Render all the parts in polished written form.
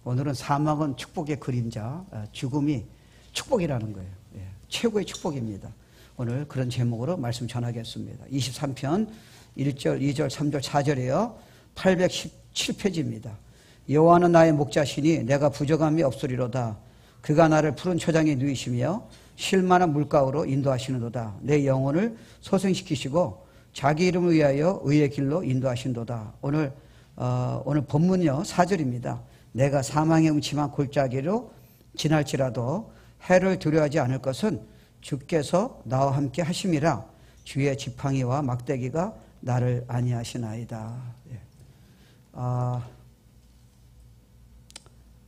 오늘은 사망은 축복의 그림자, 죽음이 축복이라는 거예요. 예, 최고의 축복입니다. 오늘 그런 제목으로 말씀 전하겠습니다. 23편 1절, 2절, 3절, 4절이에요. 817페이지입니다. 여호와는 나의 목자시니 내가 부족함이 없으리로다. 그가 나를 푸른 초장에 누이시며 쉴만한 물가로 인도하시는도다. 내 영혼을 소생시키시고 자기 이름을 위하여 의의 길로 인도하신도다. 오늘 본문요 4절입니다. 내가 사망의 음침한 골짜기로 지날지라도 해를 두려워하지 않을 것은 주께서 나와 함께 하심이라. 주의 지팡이와 막대기가 나를 안위하시나이다. 예.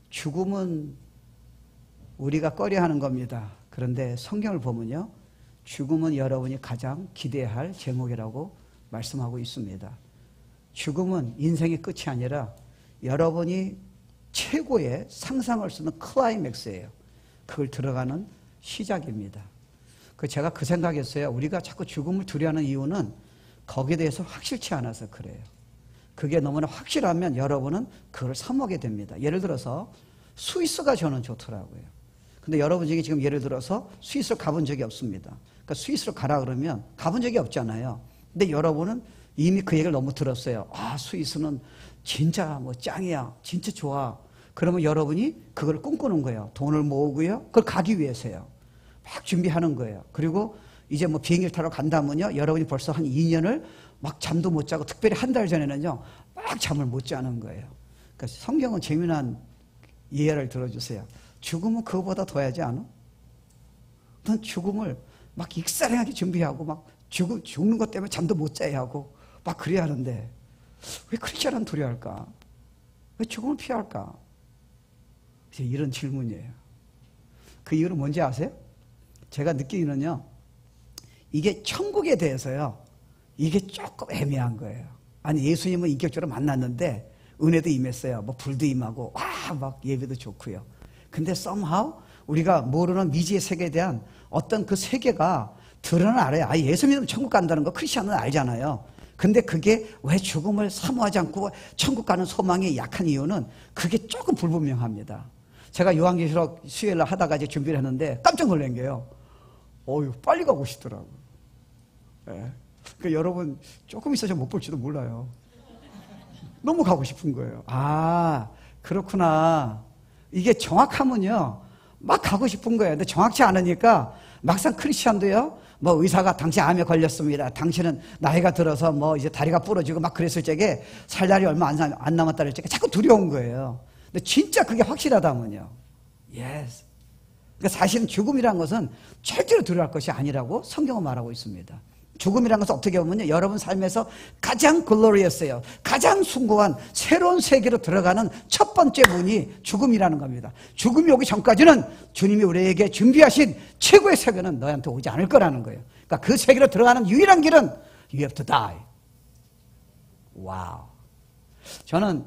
죽음은 우리가 꺼려하는 겁니다. 그런데 성경을 보면요, 죽음은 여러분이 가장 기대할 제목이라고 말씀하고 있습니다. 죽음은 인생의 끝이 아니라 여러분이 최고의 상상할 수 있는 클라이맥스예요. 그걸 들어가는 시작입니다. 제가 그 생각했어요. 우리가 자꾸 죽음을 두려워하는 이유는 거기에 대해서 확실치 않아서 그래요. 그게 너무나 확실하면 여러분은 그걸 사모하게 됩니다. 예를 들어서 스위스가 저는 좋더라고요. 근데 여러분 중에 지금 예를 들어서 스위스를 가본 적이 없습니다. 그러니까 스위스로 가라 그러면 가본 적이 없잖아요. 근데 여러분은 이미 그 얘기를 너무 들었어요. 아, 스위스는 진짜 뭐 짱이야. 진짜 좋아. 그러면 여러분이 그걸 꿈꾸는 거예요. 돈을 모으고요. 그걸 가기 위해서요. 막 준비하는 거예요. 그리고 이제 뭐 비행기를 타러 간다면요. 여러분이 벌써 한 2년을 막 잠도 못 자고, 특별히 한 달 전에는요. 막 잠을 못 자는 거예요. 그러니까 성경은 재미난 예를 들어주세요. 죽음은 그거보다 더 하지 않아? 넌 죽음을 막 익살하게 준비하고 막 죽는 것 때문에 잠도 못 자야 하고 막 그래야 하는데 왜 크리스천은 두려워할까? 왜 죽음을 피할까? 이런 질문이에요. 그 이유는 뭔지 아세요? 제가 느끼기는요, 이게 천국에 대해서요, 이게 조금 애매한 거예요. 아니, 예수님은 인격적으로 만났는데 은혜도 임했어요. 뭐 불도 임하고 막 예배도 좋고요. 근데 somehow 우리가 모르는 미지의 세계에 대한 어떤 그 세계가 드러는 알아요. 예수 믿으면 천국 간다는 거 크리스천은 알잖아요. 근데 그게 왜 죽음을 사모하지 않고 천국 가는 소망이 약한 이유는 그게 조금 불분명합니다. 제가 요한계시록 수요일날 하다가 이제 준비를 했는데 깜짝 놀란 게요. 빨리 가고 싶더라고요. 네. 그러니까 여러분 조금 있어서 못 볼지도 몰라요. 너무 가고 싶은 거예요. 그렇구나. 이게 정확하면요, 막 가고 싶은 거예요. 근데 정확치 않으니까 막상 크리스천도요, 뭐 의사가 당신 암에 걸렸습니다. 당신은 나이가 들어서 뭐 이제 다리가 부러지고 막 그랬을 적에 살 날이 얼마 안 남았다 할 적에 자꾸 두려운 거예요. 근데 진짜 그게 확실하다면요. Yes. 그러니까 사실은 죽음이라는 것은 절대로 두려워할 것이 아니라고 성경은 말하고 있습니다. 죽음이라는 것은 어떻게 보면요, 여러분 삶에서 가장 글로리어스해요. 가장 숭고한 새로운 세계로 들어가는 첫 번째 문이 죽음이라는 겁니다. 죽음이 오기 전까지는 주님이 우리에게 준비하신 최고의 세계는 너한테 오지 않을 거라는 거예요. 그러니까 그 세계로 들어가는 유일한 길은 You have to die. 와우. 저는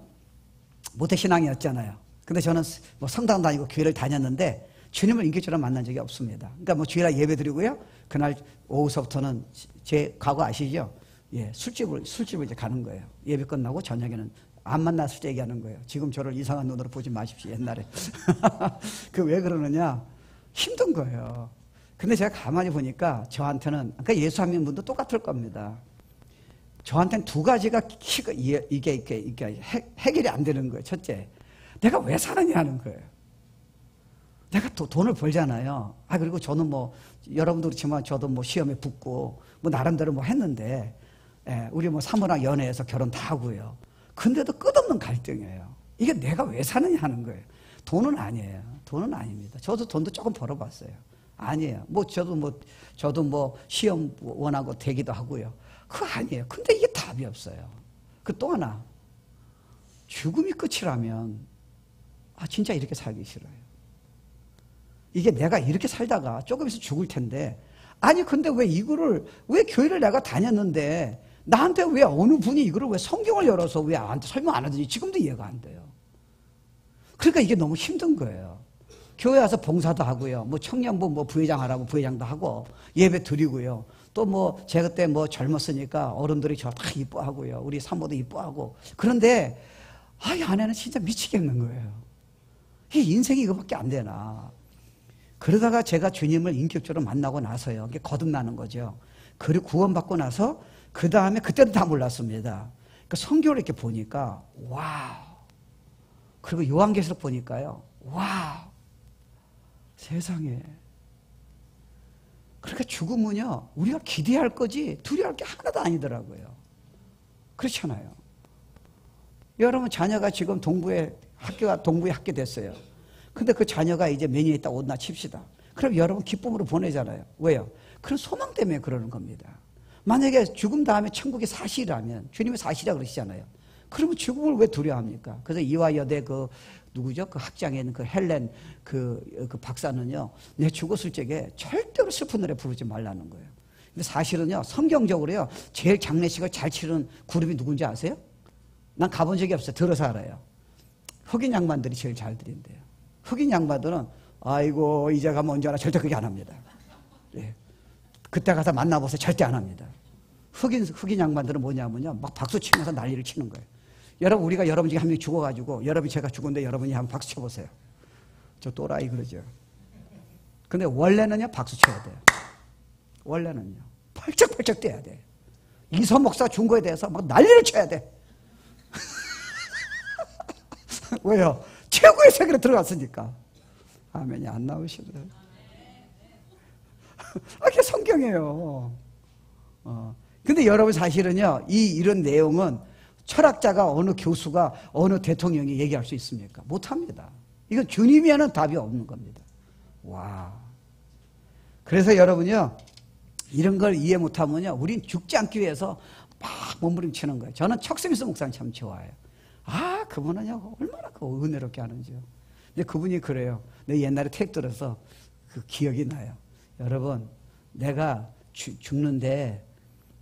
모태신앙이었잖아요. 근데 저는 뭐 성당 다니고 교회를 다녔는데 주님을 인격적으로 만난 적이 없습니다. 그러니까 뭐 주일날 예배 드리고요. 그날 오후서부터는 제 과거 아시죠? 예, 술집을 이제 가는 거예요. 예배 끝나고 저녁에는 안 만났을 때 얘기하는 거예요. 지금 저를 이상한 눈으로 보지 마십시오. 옛날에. 그 왜 그러느냐? 힘든 거예요. 근데 제가 가만히 보니까 저한테는, 그러니까 예수 안 믿는 분도 똑같을 겁니다. 저한테는 두 가지가 이게 해결이 안 되는 거예요. 첫째, 내가 왜 사느냐 하는 거예요. 내가 돈을 벌잖아요. 그리고 저는 뭐, 여러분도 그렇지만 저도 뭐 시험에 붙고, 뭐 나름대로 뭐 했는데, 우리 뭐 사모랑 연애해서 결혼 다 하고요. 근데도 끝없는 갈등이에요. 이게 내가 왜 사느냐 하는 거예요. 돈은 아니에요. 돈은 아닙니다. 저도 돈도 조금 벌어봤어요. 아니에요. 저도 뭐 시험 원하고 되기도 하고요. 그거 아니에요. 근데 이게 답이 없어요. 또 하나, 죽음이 끝이라면, 진짜 이렇게 살기 싫어요. 이게 내가 이렇게 살다가 조금 있으면 죽을 텐데, 근데 왜 교회를 내가 다녔는데, 나한테 왜 어느 분이 이거를 왜 성경을 열어서 왜 나한테 설명 안 하든지 지금도 이해가 안 돼요. 그러니까 이게 너무 힘든 거예요. 교회 와서 봉사도 하고요. 뭐 청년부 뭐 부회장 하라고 부회장도 하고, 예배 드리고요. 또 뭐 제가 그때 뭐 젊었으니까 어른들이 저 다 이뻐하고요. 우리 사모도 이뻐하고. 그런데, 이 아내는 진짜 미치겠는 거예요. 이게 인생이 이거밖에 안 되나. 그러다가 제가 주님을 인격적으로 만나고 나서요. 이게 거듭나는 거죠. 그리고 구원받고 나서 그 다음에 그때도 다 몰랐습니다. 그러니까 성경을 이렇게 보니까 와우. 그리고 요한계시록 보니까요. 와우. 세상에. 그러니까 죽음은요. 우리가 기대할 거지 두려워할 게 하나도 아니더라고요. 그렇잖아요. 여러분 자녀가 지금 동부에 합격됐어요. 근데 그 자녀가 이제 몇 년 있다 온다 칩시다. 그럼 여러분 기쁨으로 보내잖아요. 왜요? 그런 소망 때문에 그러는 겁니다. 만약에 죽음 다음에 천국이 사실이라면 주님이 사실이라고 그러시잖아요. 그러면 죽음을 왜 두려워합니까? 그래서 이화여대 누구죠? 그 학장에 있는 그 헬렌 그 박사는요. 내 죽었을 적에 절대로 슬픈 노래 부르지 말라는 거예요. 근데 사실은요. 성경적으로요. 제일 장례식을 잘 치른 그룹이 누군지 아세요? 난 가본 적이 없어요. 들어서 알아요. 흑인 양반들이 제일 잘 드린대요. 흑인 양반들은 아이고 이제 가면 언제 하나 절대 그렇게 안 합니다. 예. 그때 가서 만나보세요. 절대 안 합니다. 흑인 양반들은 뭐냐면요. 막 박수 치면서 난리를 치는 거예요. 여러분 우리가 여러분 중에 한 명이 죽어가지고 여러분이 제가 죽었는데 여러분이 한번 박수 쳐보세요. 저 또라이 그러죠. 근데 원래는요. 박수 쳐야 돼요. 원래는요. 펄쩍펄쩍 뛰어야 돼. 이서 목사 준 거에 대해서 막 난리를 쳐야 돼. 왜요? 최고의 세계로 들어갔으니까. 아멘이 안 나오시네요. 이게 성경이에요. 근데 여러분 사실은요, 이런 내용은 철학자가 어느 교수가 어느 대통령이 얘기할 수 있습니까? 못합니다. 이건 주님이 하는 답이 없는 겁니다. 와. 그래서 여러분요, 이런 걸 이해 못하면요, 우린 죽지 않기 위해서 막 몸부림치는 거예요. 저는 척스미스 목사님 참 좋아해요. 아, 그분은요, 얼마나 그 은혜롭게 하는지요. 근데 그분이 그래요. 내 옛날에 택 들어서 그 기억이 나요. 여러분, 내가 죽는데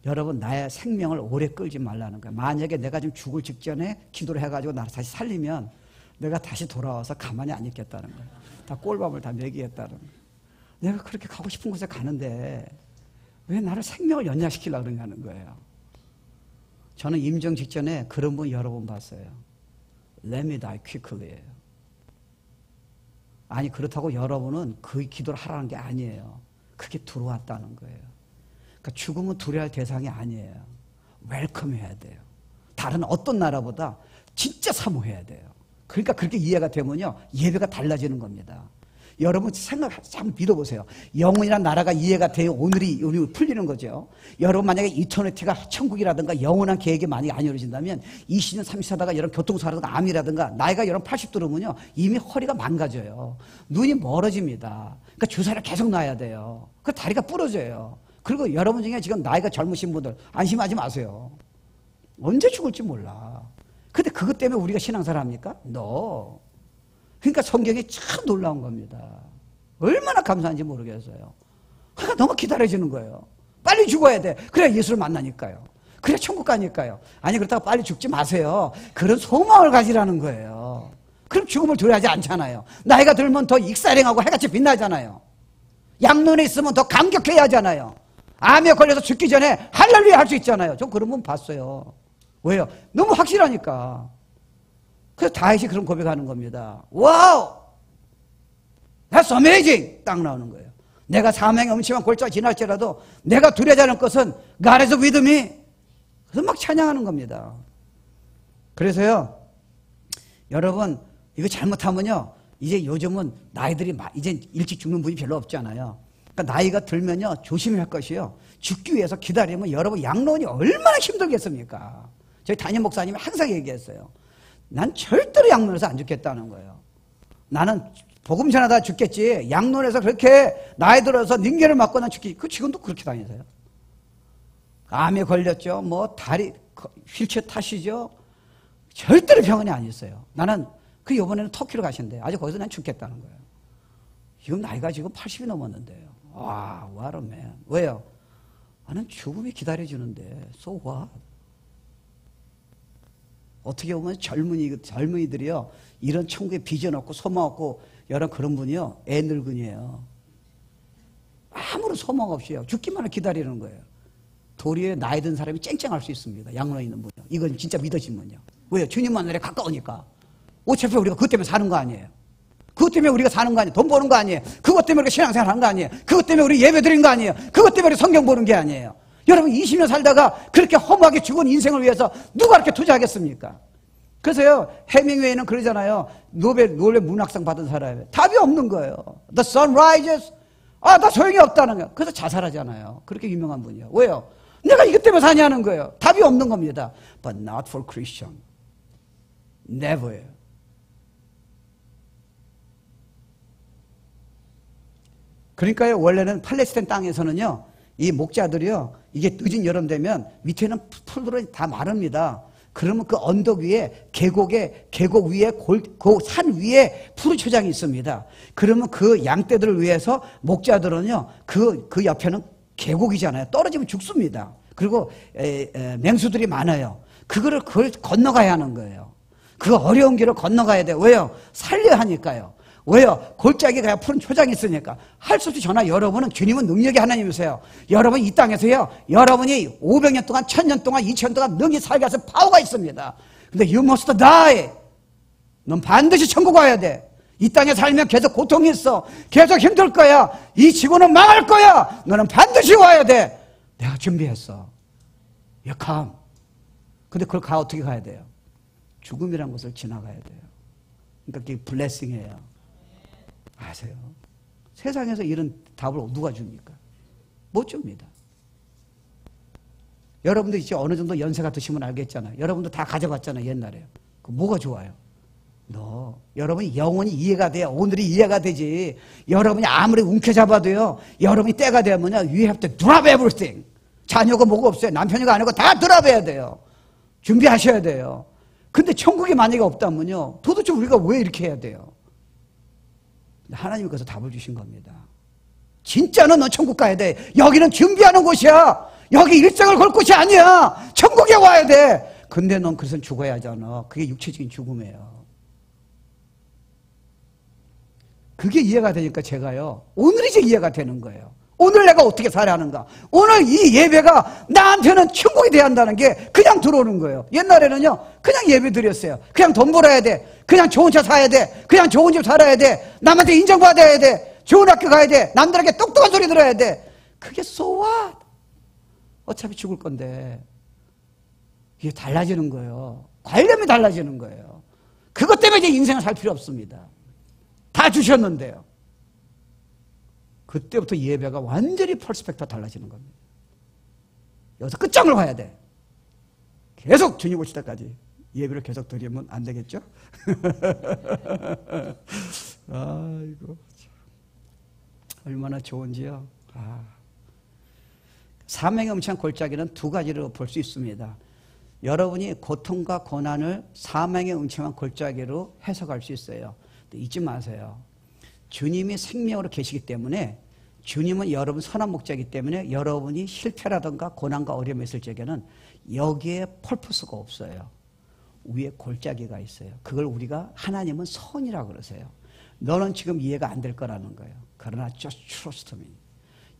여러분 나의 생명을 오래 끌지 말라는 거예요. 만약에 내가 좀 죽을 직전에 기도를 해가지고 나를 다시 살리면 내가 다시 돌아와서 가만히 안 있겠다는 거예요. 다 꼴밥을 다 먹이겠다는 거예요. 내가 그렇게 가고 싶은 곳에 가는데 왜 나를 생명을 연장시키려고 그러냐는 거예요. 저는 임종 직전에 그런 분 여러 번 봤어요. Let me die quickly예요. 아니 그렇다고 여러분은 그 기도를 하라는 게 아니에요. 그게 들어왔다는 거예요. 그러니까 죽음은 두려워할 대상이 아니에요. 웰컴해야 돼요. 다른 어떤 나라보다 진짜 사모해야 돼요. 그러니까 그렇게 이해가 되면요. 예배가 달라지는 겁니다. 여러분 한번 믿어보세요. 영혼이란 나라가 이해가 돼요. 오늘이 풀리는 거죠. 여러분 만약에 이터니티가 천국이라든가 영원한 계획이 만약에 안 이루어진다면 20년 30년 하다가 여러분 교통사라든가 암이라든가 나이가 여러분 80 들어오면요. 이미 허리가 망가져요. 눈이 멀어집니다. 그러니까 주사를 계속 놔야 돼요. 그 다리가 부러져요. 그리고 여러분 중에 지금 나이가 젊으신 분들 안심하지 마세요. 언제 죽을지 몰라. 근데 그것 때문에 우리가 신앙생활 합니까? No. 그러니까 성경이 참 놀라운 겁니다. 얼마나 감사한지 모르겠어요. 그러니까 너무 기다려지는 거예요. 빨리 죽어야 돼. 그래야 예수를 만나니까요. 그래야 천국 가니까요. 아니 그렇다고 빨리 죽지 마세요. 그런 소망을 가지라는 거예요. 그럼 죽음을 두려워하지 않잖아요. 나이가 들면 더 익사랭하고 해같이 빛나잖아요. 양눈에 있으면 더 감격해야 하잖아요. 암에 걸려서 죽기 전에 할렐루야 할 수 있잖아요. 저 그런 분 봤어요. 왜요? 너무 확실하니까. 그래서 다윗이 그런 고백하는 겁니다. 와우! That's amazing! 딱 나오는 거예요. 내가 사명의 음침한 골짜기 지날지라도 내가 두려워하지 않을 것은 God is with me. 그래서 막 찬양하는 겁니다. 그래서요, 여러분, 이거 잘못하면요, 이제 요즘은 나이들이 이제 일찍 죽는 분이 별로 없잖아요. 그러니까 나이가 들면요, 조심해야 할 것이요. 죽기 위해서 기다리면 여러분 양론이 얼마나 힘들겠습니까? 저희 담임 목사님이 항상 얘기했어요. 난 절대로 양론에서 안 죽겠다는 거예요. 나는 복음 전하다 죽겠지. 양론에서 그렇게 나이 들어서 닝게를 맞고 난 죽겠지. 그 지금도 그렇게 다니세요. 암에 걸렸죠. 뭐 다리 휠체어 타시죠. 절대로 병원에 안 있어요. 나는 그 이번에는 터키로 가신대요. 아직 거기서 난 죽겠다는 거예요. 지금 나이가 지금 80이 넘었는데요. 와, what a man. 왜요? 나는 죽음이 기다려주는데 so what? 어떻게 보면 젊은이들이요, 이런 천국에 비전 없고 소망 없고 여러 그런 분이요, 애늙은이에요. 아무런 소망 없이요, 죽기만을 기다리는 거예요. 도리어 나이 든 사람이 쨍쨍할 수 있습니다. 양로에 있는 분이요. 이건 진짜 믿어지면요. 왜요? 주님 만날에 가까우니까. 어차피 우리가 그것 때문에 사는 거 아니에요. 그것 때문에 우리가 사는 거 아니에요? 돈 버는 거 아니에요? 그것 때문에 우리가 신앙생활 하는 거 아니에요? 그것 때문에 우리 예배 드린 거 아니에요? 그것 때문에 우리 성경 보는 게 아니에요? 여러분 20년 살다가 그렇게 허무하게 죽은 인생을 위해서 누가 그렇게 투자하겠습니까? 그래서요, 해밍웨이는 그러잖아요. 노벨 문학상 받은 사람이에요. 답이 없는 거예요. The sun rises. 아, 나 소용이 없다는 거예요. 그래서 자살하잖아요. 그렇게 유명한 분이요. 왜요? 내가 이것 때문에 사냐는 거예요. 답이 없는 겁니다. But not for Christian. Never예요. 그러니까요, 원래는 팔레스타인 땅에서는요, 이 목자들이요, 이게 늦은 여름 되면 밑에는 풀들이 다 마릅니다. 그러면 그 언덕 위에, 계곡 위에, 그 산 위에 푸른 초장이 있습니다. 그러면 그 양떼들을 위해서 목자들은요, 그 옆에는 계곡이잖아요. 떨어지면 죽습니다. 그리고 맹수들이 많아요. 그걸 건너가야 하는 거예요. 그 어려운 길을 건너가야 돼요. 왜요? 살려야 하니까요. 왜요? 골짜기에 가야 푸른 초장이 있으니까. 할 수 없이 저나 여러분은 주님은 능력의 하나님이세요. 여러분 이 땅에서요, 여러분이 500년 동안, 1000년 동안, 2000년 동안 능히 살게 하실 파워가 있습니다. 근데 you must die. 넌 반드시 천국 와야 돼. 이 땅에 살면 계속 고통이 있어. 계속 힘들 거야. 이 지구는 망할 거야. 너는 반드시 와야 돼. 내가 준비했어. You come. 근데 그걸 어떻게 가야 돼요? 죽음이란 것을 지나가야 돼요. 그러니까 그게 블레싱이에요. 아세요? 세상에서 이런 답을 누가 줍니까? 못 줍니다. 여러분들 이제 어느 정도 연세가 드시면 알겠잖아요. 여러분도 다 가져봤잖아요, 옛날에. 그 뭐가 좋아요? 여러분이 영원히 이해가 돼요. 오늘이 이해가 되지. 여러분이 아무리 움켜잡아도요, 여러분이 때가 되면요, you have to drop everything. 자녀가 뭐가 없어요. 남편이가 아니고 다 드랍해야 돼요. 준비하셔야 돼요. 근데 천국이 만약에 없다면요, 도대체 우리가 왜 이렇게 해야 돼요? 하나님께서 답을 주신 겁니다. 진짜는 너 천국 가야 돼. 여기는 준비하는 곳이야. 여기 일생을 걸 곳이 아니야. 천국에 와야 돼. 근데 넌 그래서 죽어야 하잖아. 그게 육체적인 죽음이에요. 그게 이해가 되니까 제가요, 오늘 이제 이해가 되는 거예요. 오늘 내가 어떻게 살아야 하는가. 오늘 이 예배가 나한테는 천국이 돼야 한다는 게 그냥 들어오는 거예요. 옛날에는요, 그냥 예배 드렸어요. 그냥 돈 벌어야 돼. 그냥 좋은 차 사야 돼. 그냥 좋은 집 살아야 돼. 남한테 인정받아야 돼. 좋은 학교 가야 돼. 남들에게 똑똑한 소리 들어야 돼. 그게 so what? 어차피 죽을 건데. 이게 달라지는 거예요. 관념이 달라지는 거예요. 그것 때문에 이제 인생을 살 필요 없습니다. 다 주셨는데요. 그때부터 예배가 완전히 퍼스펙트가 달라지는 겁니다. 여기서 끝장을 봐야 돼. 계속 주님 오실 때까지 예배를 계속 드리면 안 되겠죠? 아이고, 얼마나 좋은지요. 사명의 음침한 골짜기는 두 가지로 볼 수 있습니다. 여러분이 고통과 고난을 사명의 음침한 골짜기로 해석할 수 있어요. 잊지 마세요. 주님이 생명으로 계시기 때문에, 주님은 여러분 선한 목자이기 때문에 여러분이 실패라든가 고난과 어려움이 있을 적에는 여기에 펄프스가 없어요. 위에 골짜기가 있어요. 그걸 우리가 하나님은 선이라고 그러세요. 너는 지금 이해가 안 될 거라는 거예요. 그러나 just trust me.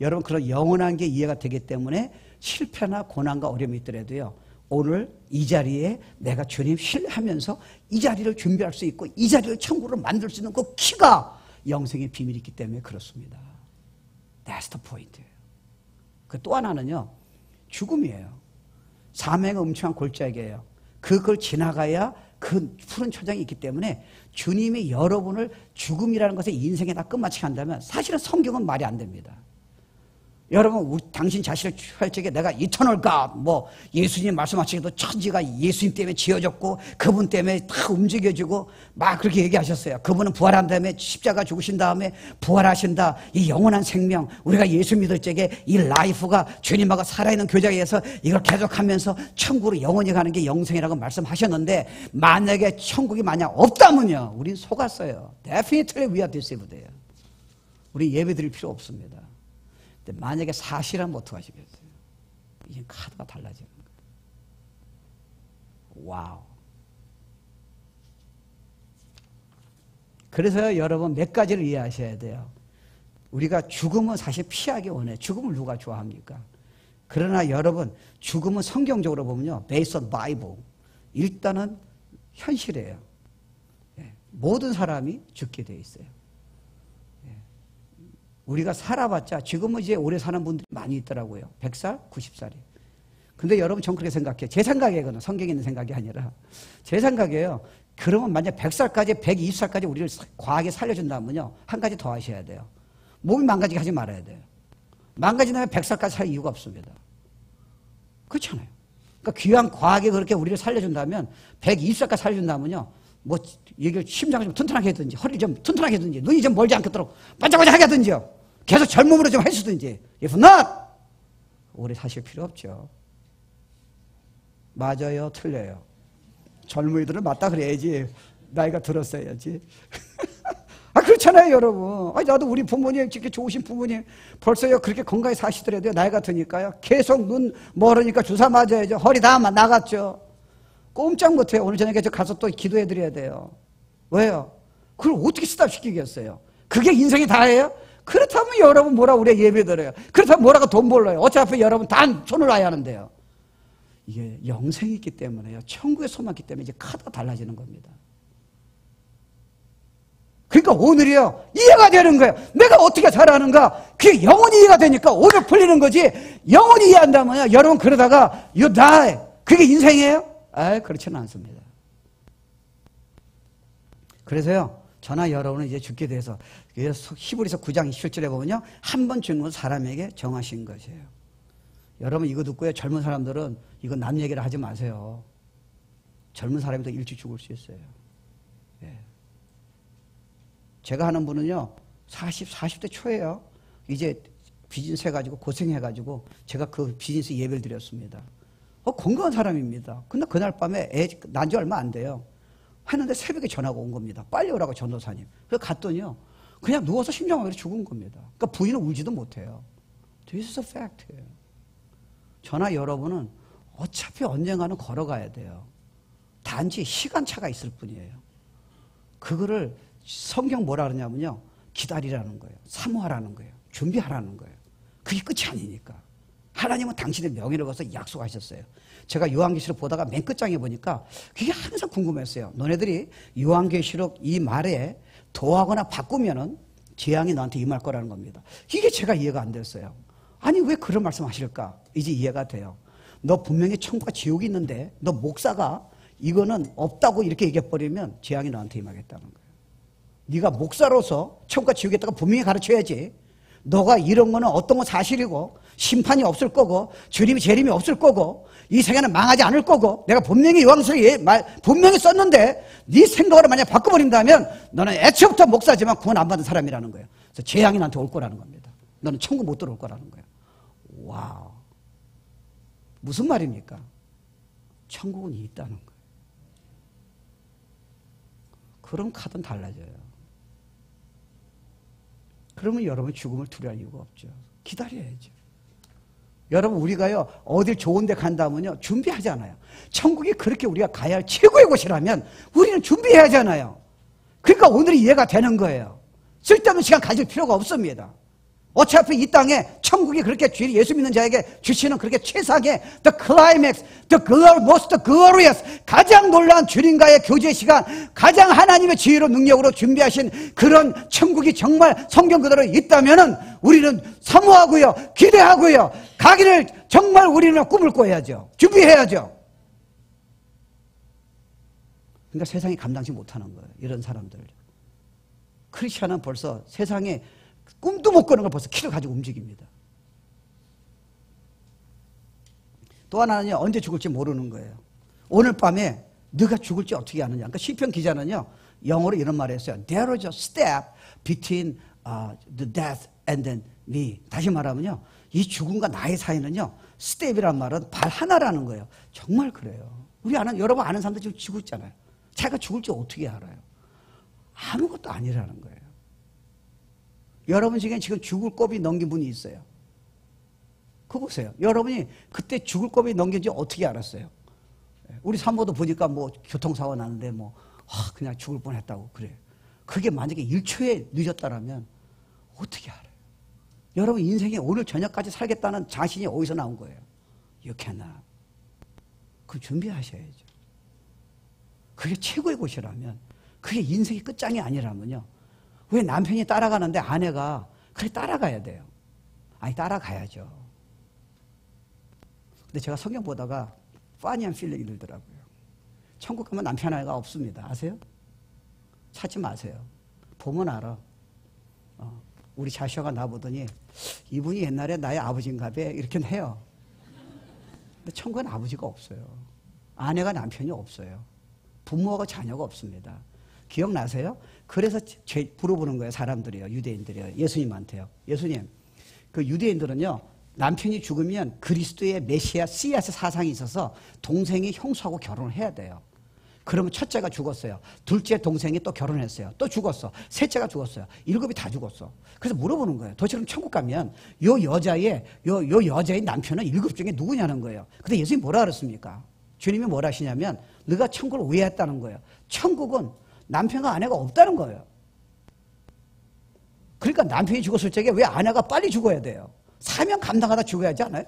여러분 그런 영원한 게 이해가 되기 때문에 실패나 고난과 어려움이 있더라도요, 오늘 이 자리에 내가 주님 신뢰하면서 이 자리를 준비할 수 있고 이 자리를 천국으로 만들 수 있는 그 키가 영생의 비밀이 있기 때문에 그렇습니다. That's the point. 그 또 하나는요, 죽음이에요. 사명의 음침한 골짜기예요. 그걸 지나가야 그 푸른 초장이 있기 때문에 주님이 여러분을 죽음이라는 것에 인생에다 끝마치게 한다면 사실은 성경은 말이 안 됩니다. 여러분, 당신 자신을 취할 적에 내가 이터널 갓, 예수님 말씀하시기도 천지가 예수님 때문에 지어졌고 그분 때문에 다 움직여지고 막 그렇게 얘기하셨어요. 그분은 부활한 다음에 십자가 죽으신 다음에 부활하신다. 이 영원한 생명, 우리가 예수 믿을 적에 이 라이프가 주님하고 살아있는 교제에서 이걸 계속하면서 천국으로 영원히 가는 게 영생이라고 말씀하셨는데, 만약에 천국이 만약 없다면요, 우린 속았어요. Definitely we are deceived. 우리 예배 드릴 필요 없습니다. 근데 만약에 사실하면 어떡하시겠어요? 이제 카드가 달라지는 거예요. 와우. 그래서 여러분 몇 가지를 이해하셔야 돼요. 우리가 죽음은 사실 피하기 원해요. 죽음을 누가 좋아합니까? 그러나 여러분, 죽음은 성경적으로 보면요, based on Bible. 일단은 현실이에요. 모든 사람이 죽게 돼 있어요. 우리가 살아봤자 지금은 이제 오래 사는 분들이 많이 있더라고요. 100살, 90살이. 근데 여러분 전 그렇게 생각해요. 제 생각이에요. 성경에 있는 생각이 아니라. 제 생각이에요. 그러면 만약 100살까지, 120살까지 우리를 과하게 살려준다면요. 한 가지 더 하셔야 돼요. 몸이 망가지게 하지 말아야 돼요. 망가진다면 100살까지 살 이유가 없습니다. 그렇잖아요. 그러니까 귀한 과하게 그렇게 우리를 살려준다면 120살까지 살려준다면요. 뭐 이게 심장을 좀 튼튼하게 하든지 허리를 좀 튼튼하게 하든지 눈이 좀 멀지 않도록 반짝반짝하게 하든지요. 계속 젊음으로 좀 해주든지. If not 오래 사실 필요 없죠. 맞아요, 틀려요. 젊은이들은 맞다 그래야지. 나이가 들었어야지. 아, 그렇잖아요, 여러분. 아니, 나도 우리 부모님, 이렇게 좋으신 부모님, 벌써요, 그렇게 건강히 사시더라도요, 나이가 드니까요, 계속 눈 멀으니까 주사 맞아야죠. 허리 다 나갔죠. 꼼짝 못해요. 오늘 저녁에 저 가서 또 기도해 드려야 돼요. 왜요? 그걸 어떻게 스탑시키겠어요? 그게 인생이 다예요? 그렇다면 여러분 뭐라고 우리가 예배 드려요? 그렇다면 뭐라고 돈 벌러요? 어차피 여러분 다 손을 놔야 하는데요. 이게 영생이 있기 때문에요. 천국의 소망이 있기 때문에 이제 카드가 달라지는 겁니다. 그러니까 오늘이요, 이해가 되는 거예요. 내가 어떻게 살아가는가? 그게 영원히 이해가 되니까 오늘 풀리는 거지. 영원히 이해한다면요, 여러분 그러다가 you die. 그게 인생이에요? 아, 그렇지는 않습니다. 그래서요, 저나 여러분은 이제 죽게 돼서 히브리서 9장 27절에 보면요, 한 번 죽는 건 사람에게 정하신 것이에요. 여러분 이거 듣고요, 젊은 사람들은 이거 남 얘기를 하지 마세요. 젊은 사람이 더 일찍 죽을 수 있어요. 예. 제가 하는 분은요, 40대 초예요. 이제 비즈니스 해가지고 고생해가지고 제가 그 비즈니스 예배를 드렸습니다. 건강한 사람입니다. 근데 그날 밤에 애 난 지 얼마 안 돼요. 했는데 새벽에 전화가 온 겁니다. 빨리 오라고 전도사님. 그래서 갔더니요, 그냥 누워서 심장마비로 죽은 겁니다. 그러니까 부인은 울지도 못해요. This is a fact예요. 저나 여러분은 어차피 언젠가는 걸어가야 돼요. 단지 시간차가 있을 뿐이에요. 그거를 성경 뭐라 그러냐면요, 기다리라는 거예요. 사모하라는 거예요. 준비하라는 거예요. 그게 끝이 아니니까. 하나님은 당신의 명예를 걸어서 약속하셨어요. 제가 요한계시록 보다가 맨 끝장에 보니까 그게 항상 궁금했어요. 너네들이 요한계시록 이 말에 더하거나 바꾸면은 재앙이 너한테 임할 거라는 겁니다. 이게 제가 이해가 안 됐어요. 아니, 왜 그런 말씀 하실까? 이제 이해가 돼요. 너 분명히 천국과 지옥이 있는데 너 목사가 이거는 없다고 이렇게 얘기해버리면 재앙이 너한테 임하겠다는 거예요. 네가 목사로서 천국과 지옥이 있다고 분명히 가르쳐야지. 너가 이런 거는 어떤 건 사실이고 심판이 없을 거고 주님이 재림이 없을 거고 이 세계는 망하지 않을 거고 내가 분명히 요한계시록에 분명히 썼는데 네 생각으로 만약 바꿔버린다면 너는 애초부터 목사지만 구원 안 받은 사람이라는 거예요. 그래서 재앙이 나한테 올 거라는 겁니다. 너는 천국 못 들어올 거라는 거예요. 와우, 무슨 말입니까? 천국은 있다는 거예요. 그럼 카드는 달라져요. 그러면 여러분 죽음을 두려워할 이유가 없죠. 기다려야죠. 여러분 우리가요, 어딜 좋은 데 간다면요, 준비하잖아요. 천국이 그렇게 우리가 가야 할 최고의 곳이라면 우리는 준비해야 하잖아요. 그러니까 오늘이 이해가 되는 거예요. 쓸데없는 시간 가질 필요가 없습니다. 어차피 이 땅에 천국이 그렇게 예수 믿는 자에게 주시는 그렇게 최상의 the climax, most glorious, 가장 놀라운 주님과의 교제 시간, 가장 하나님의 지혜로 능력으로 준비하신 그런 천국이 정말 성경 그대로 있다면은 우리는 사모하고요, 기대하고요, 가기를 정말 우리는 꿈을 꿔야죠. 준비해야죠. 그러니까 세상이 감당치 못하는 거예요. 이런 사람들. 크리스천은 벌써 세상에 꿈도 못 꾸는 걸 벌써 키를 가지고 움직입니다. 또 하나는요, 언제 죽을지 모르는 거예요. 오늘 밤에 네가 죽을지 어떻게 아느냐. 그러니까 시편 기자는요, 영어로 이런 말을 했어요. There is a step between the death and then me. 다시 말하면요, 이 죽음과 나의 사이는요, 스텝이란 말은 발 하나라는 거예요. 정말 그래요. 여러분 아는 사람들 지금 죽고 있잖아요. 자기가 죽을지 어떻게 알아요? 아무것도 아니라는 거예요. 여러분 중에 지금 죽을 고비 넘긴 분이 있어요. 그거 보세요. 여러분이 그때 죽을 고비 넘긴지 어떻게 알았어요? 우리 산모도 보니까 뭐 교통사고 나는데 그냥 죽을 뻔했다고 그래요. 그게 만약에 1초에 늦었다라면 어떻게 알아요? 여러분 인생에 오늘 저녁까지 살겠다는 자신이 어디서 나온 거예요? You cannot. 그럼 준비하셔야죠. 그게 최고의 곳이라면 그게 인생의 끝장이 아니라면요. 왜 남편이 따라가는데 아내가 그래 따라가야 돼요. 아니 따라가야죠. 근데 제가 성경 보다가 파니한 필링이 들더라고요. 천국 가면 남편 아내가 없습니다. 아세요? 찾지 마세요. 보면 알아. 우리 자시아가 나보더니 이분이 옛날에 나의 아버지인가 봐 이렇게 해요. 근데 천국엔 아버지가 없어요. 아내가 남편이 없어요. 부모가 자녀가 없습니다. 기억나세요? 그래서 물어보는 거예요. 사람들이요. 유대인들이요. 예수님한테요. 예수님, 그 유대인들은요. 남편이 죽으면 그리스도의 메시아 씨앗의 사상이 있어서 동생이 형수하고 결혼을 해야 돼요. 그러면 첫째가 죽었어요. 둘째 동생이 또 결혼했어요. 또 죽었어. 셋째가 죽었어요. 7이 다 죽었어. 그래서 물어보는 거예요. 도대체 그럼 천국 가면 요 여자의 남편은 7 중에 누구냐는 거예요. 근데 예수님이 뭐라 그랬습니까? 주님이 뭐라 하시냐면 너가 천국을 왜 했다는 거예요. 천국은 남편과 아내가 없다는 거예요. 그러니까 남편이 죽었을 적에 왜 아내가 빨리 죽어야 돼요? 사명 감당하다 죽어야 하지 않아요?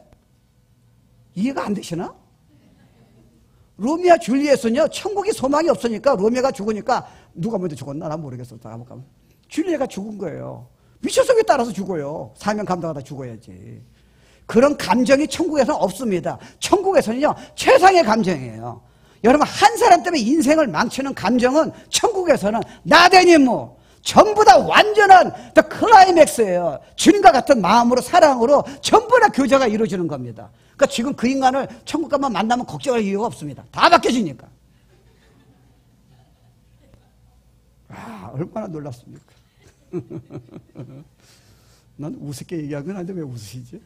이해가 안 되시나? 로미와 줄리엣은요, 천국이 소망이 없으니까 로미오가 죽으니까 누가 먼저 죽었나? 난 모르겠어. 줄리엣가 죽은 거예요. 미쳐서 왜 따라서 죽어요? 사명 감당하다 죽어야지. 그런 감정이 천국에서는 없습니다. 천국에서는요, 최상의 감정이에요. 여러분, 한 사람 때문에 인생을 망치는 감정은 천국에서는 나대니뭐 전부 다 완전한 더 클라이맥스예요. 주님과 같은 마음으로 사랑으로 전부 다 교제가 이루어지는 겁니다. 그러니까 지금 그 인간을 천국 가만 만나면 걱정할 이유가 없습니다. 다 바뀌어지니까. 아, 얼마나 놀랐습니까? 난 우습게 얘기한 건 아닌데 왜 웃으시지?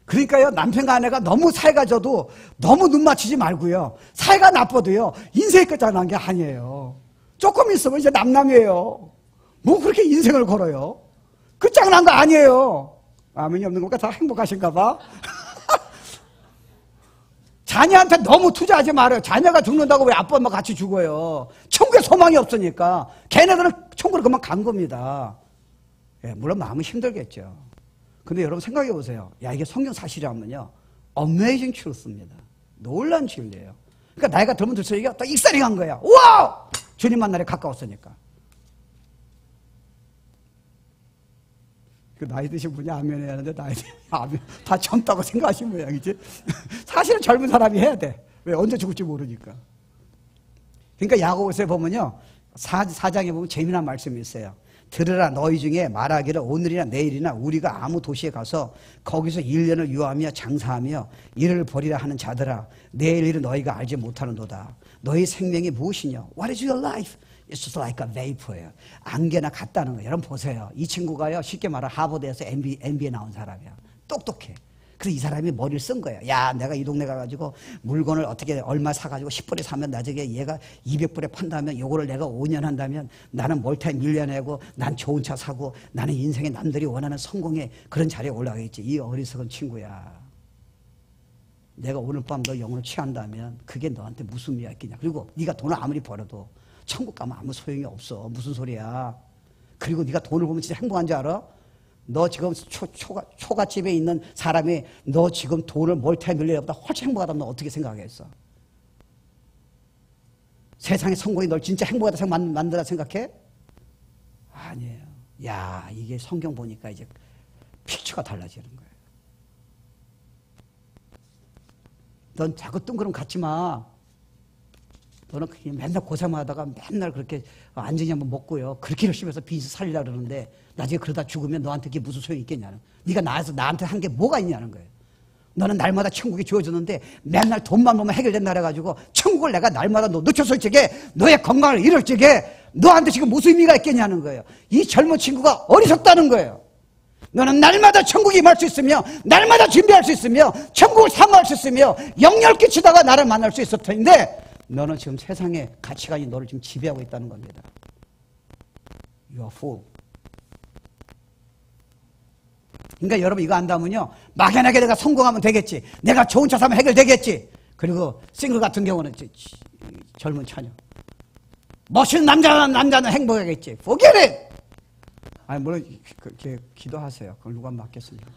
그러니까요, 남편과 아내가 너무 사이가 져도 너무 눈 맞추지 말고요. 사이가 나빠도요, 인생이 끝장난 게 아니에요. 조금 있으면 이제 남남이에요. 뭐 그렇게 인생을 걸어요? 끝장난 거 아니에요. 아멘이 없는 거니까 다 행복하신가 봐. 자녀한테 너무 투자하지 말아요. 자녀가 죽는다고 왜 아빠 엄마 같이 죽어요? 천국에 소망이 없으니까. 걔네들은 천국으로 그만 간 겁니다. 예, 물론 마음은 힘들겠죠. 근데 여러분 생각해 보세요. 야, 이게 성경 사실이라면요, Amazing truth입니다. 놀란 진리예요. 그러니까 나이가 들면 들수록 이게 딱 익살이 간 거야. 와우! 주님 만날에 가까웠으니까. 그 나이 드신 분이 아멘 해야 하는데 나이 드신 아멘 다 젊다고 생각하시는 모양이지. 사실은 젊은 사람이 해야 돼. 왜? 언제 죽을지 모르니까. 그러니까 야고보서에 보면요, 4장에 보면 재미난 말씀이 있어요. 들으라, 너희 중에 말하기를 오늘이나 내일이나 우리가 아무 도시에 가서 거기서 1년을 유하며 장사하며 일을 벌이라 하는 자들아, 내일 일은 너희가 알지 못하는도다. 너희 생명이 무엇이냐? What is your life? It's just like a vapor예요. 안개나 같다는 거예요. 여러분 보세요. 이 친구가요, 쉽게 말하면 하버드에서 MBA 나온 사람이야. 똑똑해. 그래서 이 사람이 머리를 쓴 거예요. 야, 내가 이 동네 가가지고 물건을 어떻게 얼마 사가지고 10불에 사면 나중에 얘가 200불에 판다면 요거를 내가 5년 한다면 나는 멀티 밀려내고 난 좋은 차 사고 나는 인생에 남들이 원하는 성공의 그런 자리에 올라가겠지. 이 어리석은 친구야. 내가 오늘 밤 너 영혼을 취한다면 그게 너한테 무슨 의미가 있겠냐. 그리고 네가 돈을 아무리 벌어도 천국 가면 아무 소용이 없어. 무슨 소리야. 그리고 네가 돈을 보면 진짜 행복한 줄 알아? 너 지금 초가집에 있는 사람이 너 지금 돈을 멀티에 밀려보다 훨씬 행복하다면 너 어떻게 생각하겠어? 세상의 성공이 널 진짜 행복하다 만들다 생각해? 아니에요. 야, 이게 성경 보니까 이제 픽처가 달라지는 거예요. 넌 자꾸 뜬구름 갖지 마. 너는 그냥 맨날 고생하다가 맨날 그렇게 안전히 한번 먹고요. 그렇게 열심히 해서 빚을 살리려고 그러는데 나중에 그러다 죽으면 너한테 그게 무슨 소용이 있겠냐는. 네가 나한테 한 게 뭐가 있냐는 거예요. 너는 날마다 천국이 주어졌는데 맨날 돈만 보면 해결된다 그래가지고 천국을 내가 날마다 놓쳤을 적에 너의 건강을 잃을 적에 너한테 지금 무슨 의미가 있겠냐는 거예요. 이 젊은 친구가 어리석다는 거예요. 너는 날마다 천국에 임할 수 있으며 날마다 준비할 수 있으며 천국을 사모할 수 있으며 영열 끼치다가 나를 만날 수 있을 텐데 너는 지금 세상의 가치관이 너를 지금 지배하고 있다는 겁니다. You are fool. 그러니까 여러분 이거 안다면요, 막연하게 내가 성공하면 되겠지, 내가 좋은 차 사면 해결되겠지. 그리고 싱글 같은 경우는 젊은 처녀, 멋있는 남자는 행복하겠지. Forget it. 아니 물론 그렇게 기도하세요. 그걸 누가 맡겠습니까?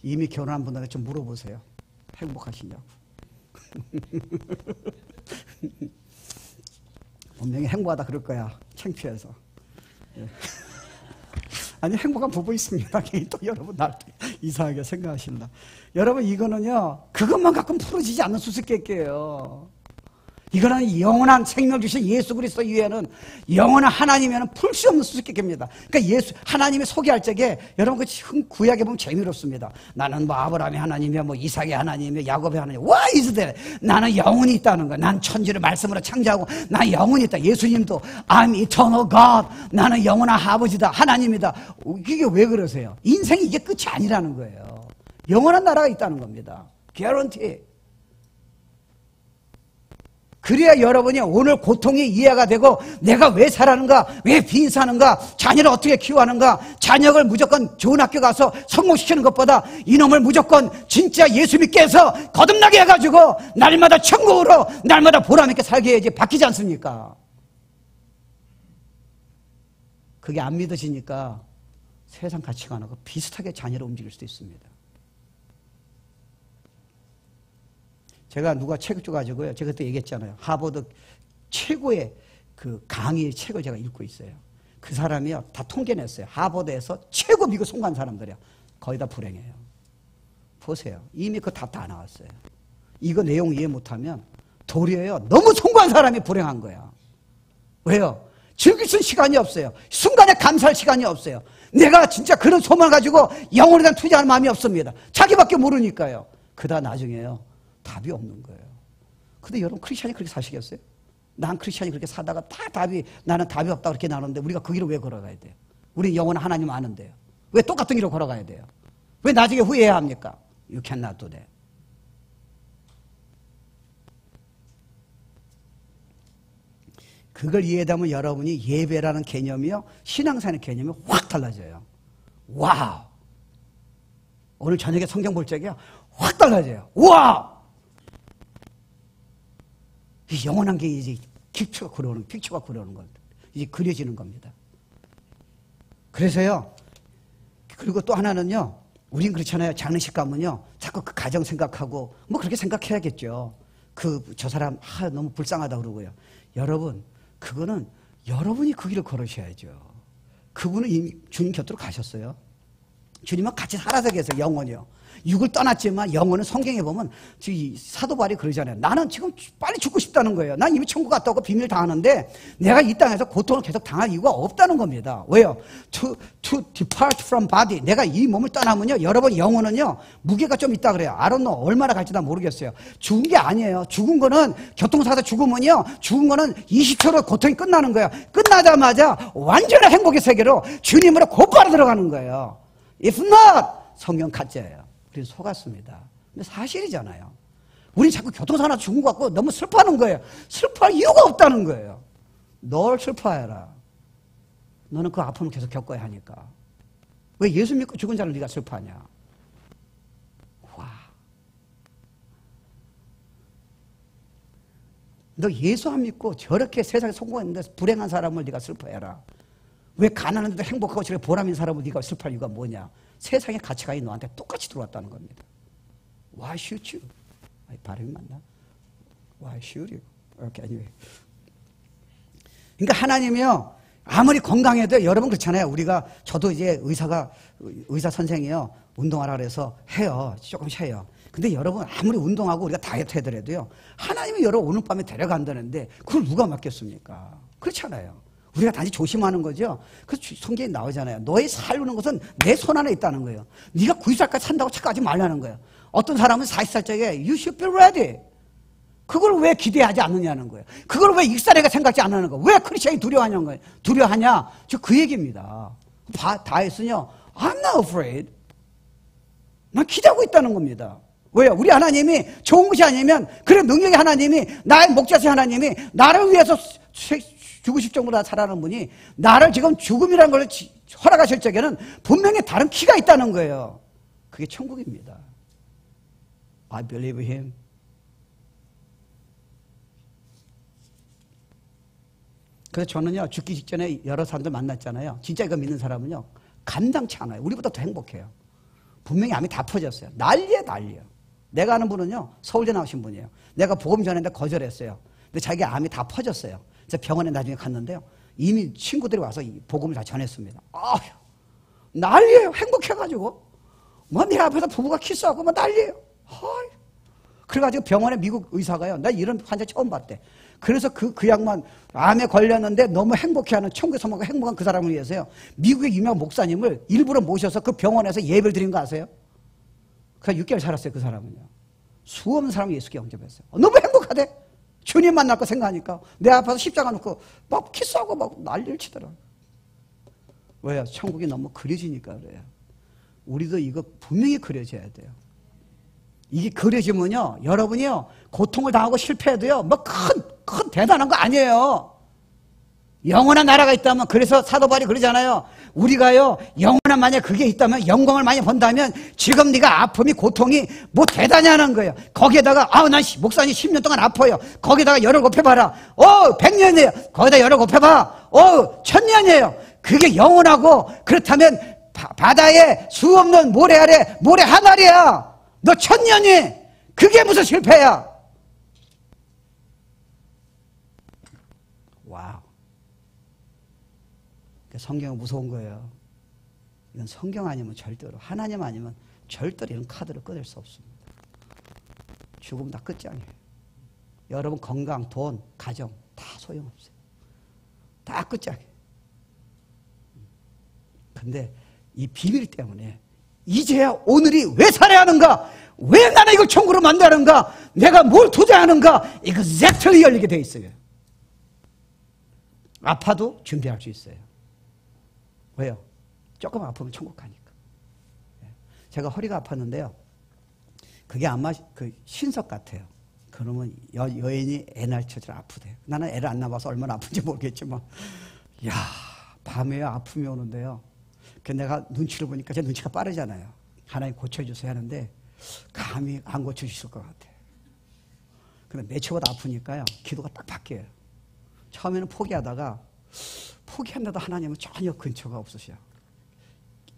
이미 결혼한 분들한테 좀 물어보세요. 행복하시냐고. 분명히 행복하다 그럴 거야. 창피해서. 예. 아니, 행복한 부부 있습니다. 또 여러분 날 이상하게 생각하신다. 여러분, 이거는요, 그것만 갖고는 풀어지지 않는 수수께끼예요. 이거는 영원한 생명 주신 예수 그리스도 이외에는 영원한 하나님이면 풀 수 없는 수수께끼입니다. 그러니까 하나님이 소개할 적에 여러분 그 구약에 보면 재미롭습니다. 나는 뭐 아브라함의 하나님이야, 뭐 이삭의 하나님이야, 야곱의 하나님. 와, 이스라엘. 나는 영혼이 있다는 거야. 난 천지를 말씀으로 창조하고 난 영혼이 있다. 예수님도 I'm eternal God. 나는 영원한 아버지다. 하나님이다. 이게 왜 그러세요? 인생이 이게 끝이 아니라는 거예요. 영원한 나라가 있다는 겁니다. guarantee. 그래야 여러분이 오늘 고통이 이해가 되고 내가 왜 살았는가, 왜 빈사는가, 자녀를 어떻게 키워하는가, 자녀를 무조건 좋은 학교 가서 성공시키는 것보다 이놈을 무조건 진짜 예수 믿게 해서 거듭나게 해가지고 날마다 천국으로 날마다 보람있게 살게 해야지 바뀌지 않습니까? 그게 안 믿어지니까 세상 가치관하고 비슷하게 자녀를 움직일 수도 있습니다. 제가 누가 책을 줘가지고요. 제가 그때 얘기했잖아요. 하버드 최고의 그 강의 책을 제가 읽고 있어요. 그 사람이요. 다 통계냈어요. 하버드에서 최고 미국 송관 사람들이요. 거의 다 불행해요. 보세요. 이미 그거 다 나왔어요. 이거 내용 이해 못하면 도리어요. 너무 송관 사람이 불행한 거야. 왜요? 즐길 수 있는 시간이 없어요. 순간에 감사할 시간이 없어요. 내가 진짜 그런 소망을 가지고 영혼에 대한 투자할 마음이 없습니다. 자기밖에 모르니까요. 그러다 나중에요. 답이 없는 거예요. 근데 여러분 크리스찬이 그렇게 사시겠어요? 난 크리스찬이 그렇게 사다가 다 나는 답이 없다 그렇게 나누는데 우리가 그 길을 왜 걸어가야 돼요? 우리는 영원한 하나님 아는데요. 왜 똑같은 길을 걸어가야 돼요? 왜 나중에 후회해야 합니까? You cannot do that. 그걸 이해하면 여러분이 예배라는 개념이요, 신앙생활의 개념이 확 달라져요. 와우! 오늘 저녁에 성경 볼 적이요, 확 달라져요. 와우! 영원한 게 이제 픽처가 그려오는 겁니다. 이제 그려지는 겁니다. 그래서요, 그리고 또 하나는요, 우린 그렇잖아요. 장례식 가면요, 자꾸 그 가정 생각하고, 뭐 그렇게 생각해야겠죠. 저 사람, 너무 불쌍하다 그러고요. 여러분, 그거는 여러분이 그 길을 걸으셔야죠. 그분은 이미 주님 곁으로 가셨어요. 주님은 같이 살아서 계세요, 영원히요. 육을 떠났지만 영혼은 성경에 보면 사도 바울이 그러잖아요. 나는 지금 빨리 죽고 싶다는 거예요. 난 이미 천국 갔다 오고 비밀 다 하는데 내가 이 땅에서 고통을 계속 당할 이유가 없다는 겁니다. 왜요? To depart from body. 내가 이 몸을 떠나면요, 여러분 영혼은요, 무게가 좀 있다 그래요. I don't know. 얼마나 갈지 난 모르겠어요. 죽은 게 아니에요. 죽은 거는 교통사고에서 죽으면요, 죽은 거는 20초로 고통이 끝나는 거예요. 끝나자마자 완전한 행복의 세계로 주님으로 곧바로 들어가는 거예요. If not, 성경 가짜예요. 우리는 속았습니다. 근데 사실이잖아요. 우리 자꾸 교통사고 죽은 것 같고 너무 슬퍼하는 거예요. 슬퍼할 이유가 없다는 거예요. 널 슬퍼해라. 너는 그 아픔을 계속 겪어야 하니까. 왜 예수 믿고 죽은 자를 네가 슬퍼하냐. 와. 너 예수 안 믿고 저렇게 세상에 성공했는데 불행한 사람을 네가 슬퍼해라. 왜 가난한데도 행복하고 저렇게 보람인 사람을 네가 슬퍼할 이유가 뭐냐. 세상의 가치관이 너한테 똑같이 들어왔다는 겁니다. Why should you? 발음이 맞나? Why should you? Okay, anyway. 그러니까 하나님이요, 아무리 건강해도 여러분 그렇잖아요. 저도 이제 의사 선생이요, 운동하라 그래서 해요. 조금씩 해요. 근데 여러분 아무리 운동하고 우리가 다이어트 해더라도요, 하나님이 여러분 오늘 밤에 데려간다는데 그걸 누가 맡겠습니까? 그렇잖아요. 우리가 단지 조심하는 거죠. 그 성경에 나오잖아요. 너의 살는 것은 내 손 안에 있다는 거예요. 네가 90살까지 산다고 착각하지 말라는 거예요. 어떤 사람은 40살짜리에 You should be ready. 그걸 왜 기대하지 않느냐는 거예요. 그걸 왜 익사리가 생각지 않는 거예요. 왜 크리스천이 두려워하냐는 거예요. 두려워하냐? 저 그 얘기입니다. 다 했으냐? I'm not afraid. 난 기대하고 있다는 겁니다. 왜요? 우리 하나님이 좋은 것이 아니면, 그래 능력의 하나님이, 나의 목자신 하나님이 나를 위해서 죽으실 정도로 살아가는 분이 나를 지금 죽음이라는 걸 허락하실 적에는 분명히 다른 키가 있다는 거예요. 그게 천국입니다. I believe him. 그래서 저는요, 죽기 직전에 여러 사람들 만났잖아요. 진짜 이거 믿는 사람은요, 감당치 않아요. 우리보다 더 행복해요. 분명히 암이 다 퍼졌어요. 난리예요, 난리예요. 내가 아는 분은요, 서울대 나오신 분이에요. 내가 복음 전했는데 거절했어요. 근데 자기 암이 다 퍼졌어요. 그래서 병원에 나중에 갔는데요. 이미 친구들이 와서 이 복음을 다 전했습니다. 아휴, 난리예요. 행복해가지고. 뭐 내 앞에서 부부가 키스하고 뭐 난리예요. 아휴. 그래가지고 병원에 미국 의사가요. 나 이런 환자 처음 봤대. 그래서 그 양반 암에 걸렸는데 너무 행복해하는 천국에서 먹고 행복한 그 사람을 위해서요. 미국의 유명 목사님을 일부러 모셔서 그 병원에서 예배를 드린 거 아세요? 그래서 6개월 살았어요. 그 사람은요. 수없는 사람이 예수께 영접했어요. 너무 행복하대. 주님 만날 거 생각하니까 내 앞에서 십자가 놓고 막 키스하고 막 난리를 치더라고요. 왜요? 천국이 너무 그려지니까 그래요. 우리도 이거 분명히 그려져야 돼요. 이게 그려지면요, 여러분이요, 고통을 당하고 실패해도요, 뭐 큰 대단한 거 아니에요. 영원한 나라가 있다면, 그래서 사도 바울이 그러잖아요. 우리가요, 영원한 만약 그게 있다면, 영광을 많이 본다면, 지금 네가 아픔이, 고통이 뭐 대단하는 거예요. 거기에다가, 난 목사님 10년 동안 아파요. 거기다가 열을 곱해봐라. 100년이에요. 거기다 열을 곱해봐. 1000년이에요. 그게 영원하고, 그렇다면, 바다에 수 없는 모래 아래, 모래 한 알이야. 너 1000년이 그게 무슨 실패야? 와우. 성경은 무서운 거예요. 이건 성경 아니면 절대로, 하나님 아니면 절대로 이런 카드를 꺼낼 수 없습니다. 죽으면 다 끝장이에요. 여러분 건강, 돈, 가정 다 소용없어요. 다 끝장이에요. 근데 이 비밀 때문에 이제야 오늘이 왜 살아야 하는가? 왜 나는 이걸 천국으로 만드는가? 내가 뭘 투자하는가? 이거 exactly 열리게 돼 있어요. 아파도 준비할 수 있어요. 왜요? 조금 아프면 천국 가니까. 제가 허리가 아팠는데요. 그게 아마 그 신석 같아요. 그러면 여인이 애 낳을 처지로 아프대요. 나는 애를 안 낳아서 얼마나 아픈지 모르겠지만, 야, 밤에 아픔이 오는데요. 그 내가 눈치를 보니까 제 눈치가 빠르잖아요. 하나님 고쳐주세요 하는데 감히 안 고쳐주실 것 같아요. 근데 매초보다 아프니까요. 기도가 딱 바뀌어요. 처음에는 포기하다가 포기한다도 하나님은 전혀 근처가 없으셔.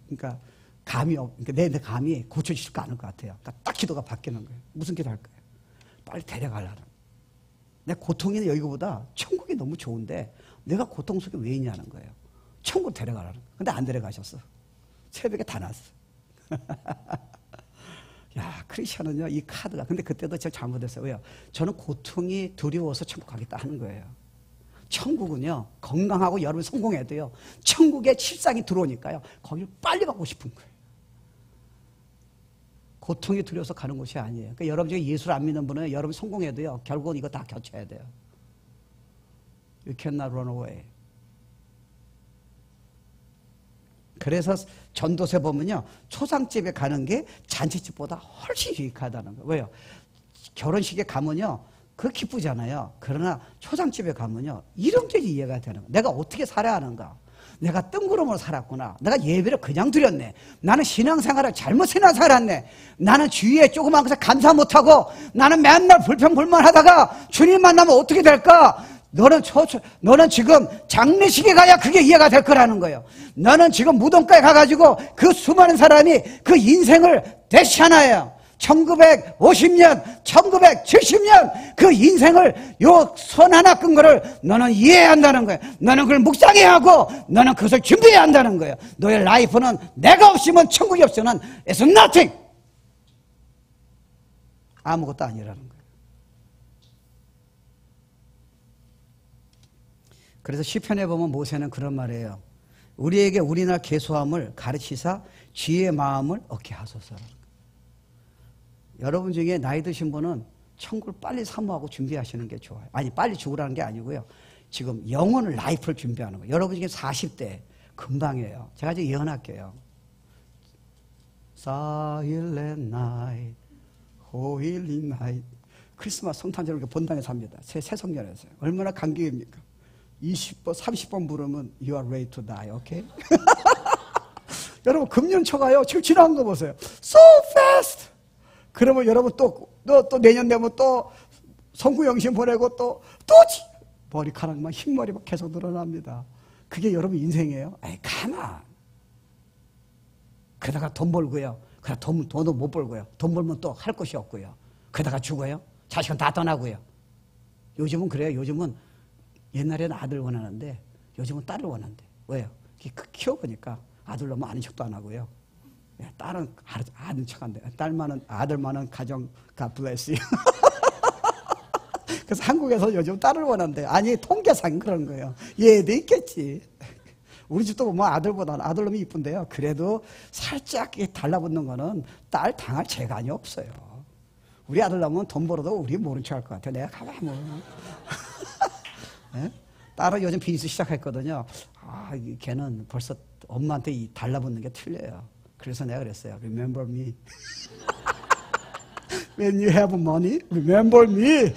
그러니까 내 감이 고쳐주실 거 아는 것 같아요. 그러니까 딱 기도가 바뀌는 거예요. 무슨 기도 할까요? 빨리 데려가려는. 내 고통이 여기보다 천국이 너무 좋은데 내가 고통 속에 왜 있냐는 거예요. 천국 데려가라는. 근데 안 데려가셨어. 새벽에 다 났어. 야, 크리스천은요, 이 카드가. 근데 그때도 제가 잘못했어요. 왜요? 저는 고통이 두려워서 천국 가겠다 하는 거예요. 천국은요, 건강하고 여러분 성공해도요, 천국에 실상이 들어오니까요, 거기를 빨리 가고 싶은 거예요. 고통이 두려워서 가는 곳이 아니에요. 그러니까 여러분 중에 예수를 안 믿는 분은 여러분 성공해도요, 결국은 이거 다 겪어야 돼요. You cannot run away. 그래서 전도서 보면요, 초상집에 가는 게 잔치집보다 훨씬 유익하다는 거예요. 왜요? 결혼식에 가면요, 그 기쁘잖아요. 그러나 초상집에 가면요, 이런 게 이해가 되는 거예요. 내가 어떻게 살아야 하는가? 내가 뜬구름으로 살았구나. 내가 예배를 그냥 드렸네. 나는 신앙생활을 잘못 살았네. 나는 주위에 조그만 것에 감사 못하고 나는 맨날 불평불만하다가 주님 만나면 어떻게 될까? 너는 지금 장례식에 가야 그게 이해가 될 거라는 거예요. 너는 지금 무덤가에 가가지고 그 수많은 사람이 그 인생을 대시하나요. 1950년, 1970년 그 인생을 요 손 하나 끈 거를 너는 이해해야 한다는 거예요. 너는 그걸 묵상해야 하고 너는 그것을 준비해야 한다는 거예요. 너의 라이프는 내가 없으면 천국이 없으면 it's nothing. 아무것도 아니라는 거예요. 그래서 시편에 보면 모세는 그런 말이에요. 우리에게 우리나라 계수함을 가르치사 지혜의 마음을 얻게 하소서라는 거예요. 여러분 중에 나이 드신 분은 천국을 빨리 사모하고 준비하시는 게 좋아요. 아니 빨리 죽으라는 게 아니고요. 지금 영혼을 라이프를 준비하는 거예요. 여러분 중에 40대 금방이에요. 제가 지금 예언할게요. Silent night, holy night. 크리스마스 성탄절을 본당에서 합니다. 새 성년에서요. 얼마나 감격입니까? 20번, 30번 부르면 You are ready to die, okay? 여러분 금년초가요. 지금 지나간 거 보세요. So fast! 그러면 여러분 또 내년 되면 또 성구영신 보내고 또 머리카락만 흰머리 막 계속 늘어납니다. 그게 여러분 인생이에요? 아이 가만. 그러다가 돈 벌고요. 그러다 돈도 못 벌고요. 돈 벌면 또 할 것이 없고요. 그러다가 죽어요. 자식은 다 떠나고요. 요즘은 그래요. 요즘은 옛날에는 아들 원하는데 요즘은 딸을 원한대. 왜요? 키워보니까 아들 너무 아는 척도 안 하고요. 딸은 아는 척 한대. 아들만은 가정 God bless you. 그래서 한국에서 요즘 딸을 원한대. 아니 통계상 그런 거예요. 얘도 있겠지. 우리 집도 보면 아들보다는 아들놈이 이쁜데요. 그래도 살짝 달라붙는 거는 딸 당할 재간이 없어요. 우리 아들놈은 돈 벌어도 우리 모른 척 할 것 같아요. 내가 가만 뭐. 네? 딸은 요즘 비즈니스 시작했거든요. 걔는 벌써 엄마한테 달라붙는 게 틀려요. 그래서 내가 그랬어요. Remember me. When you have money, remember me.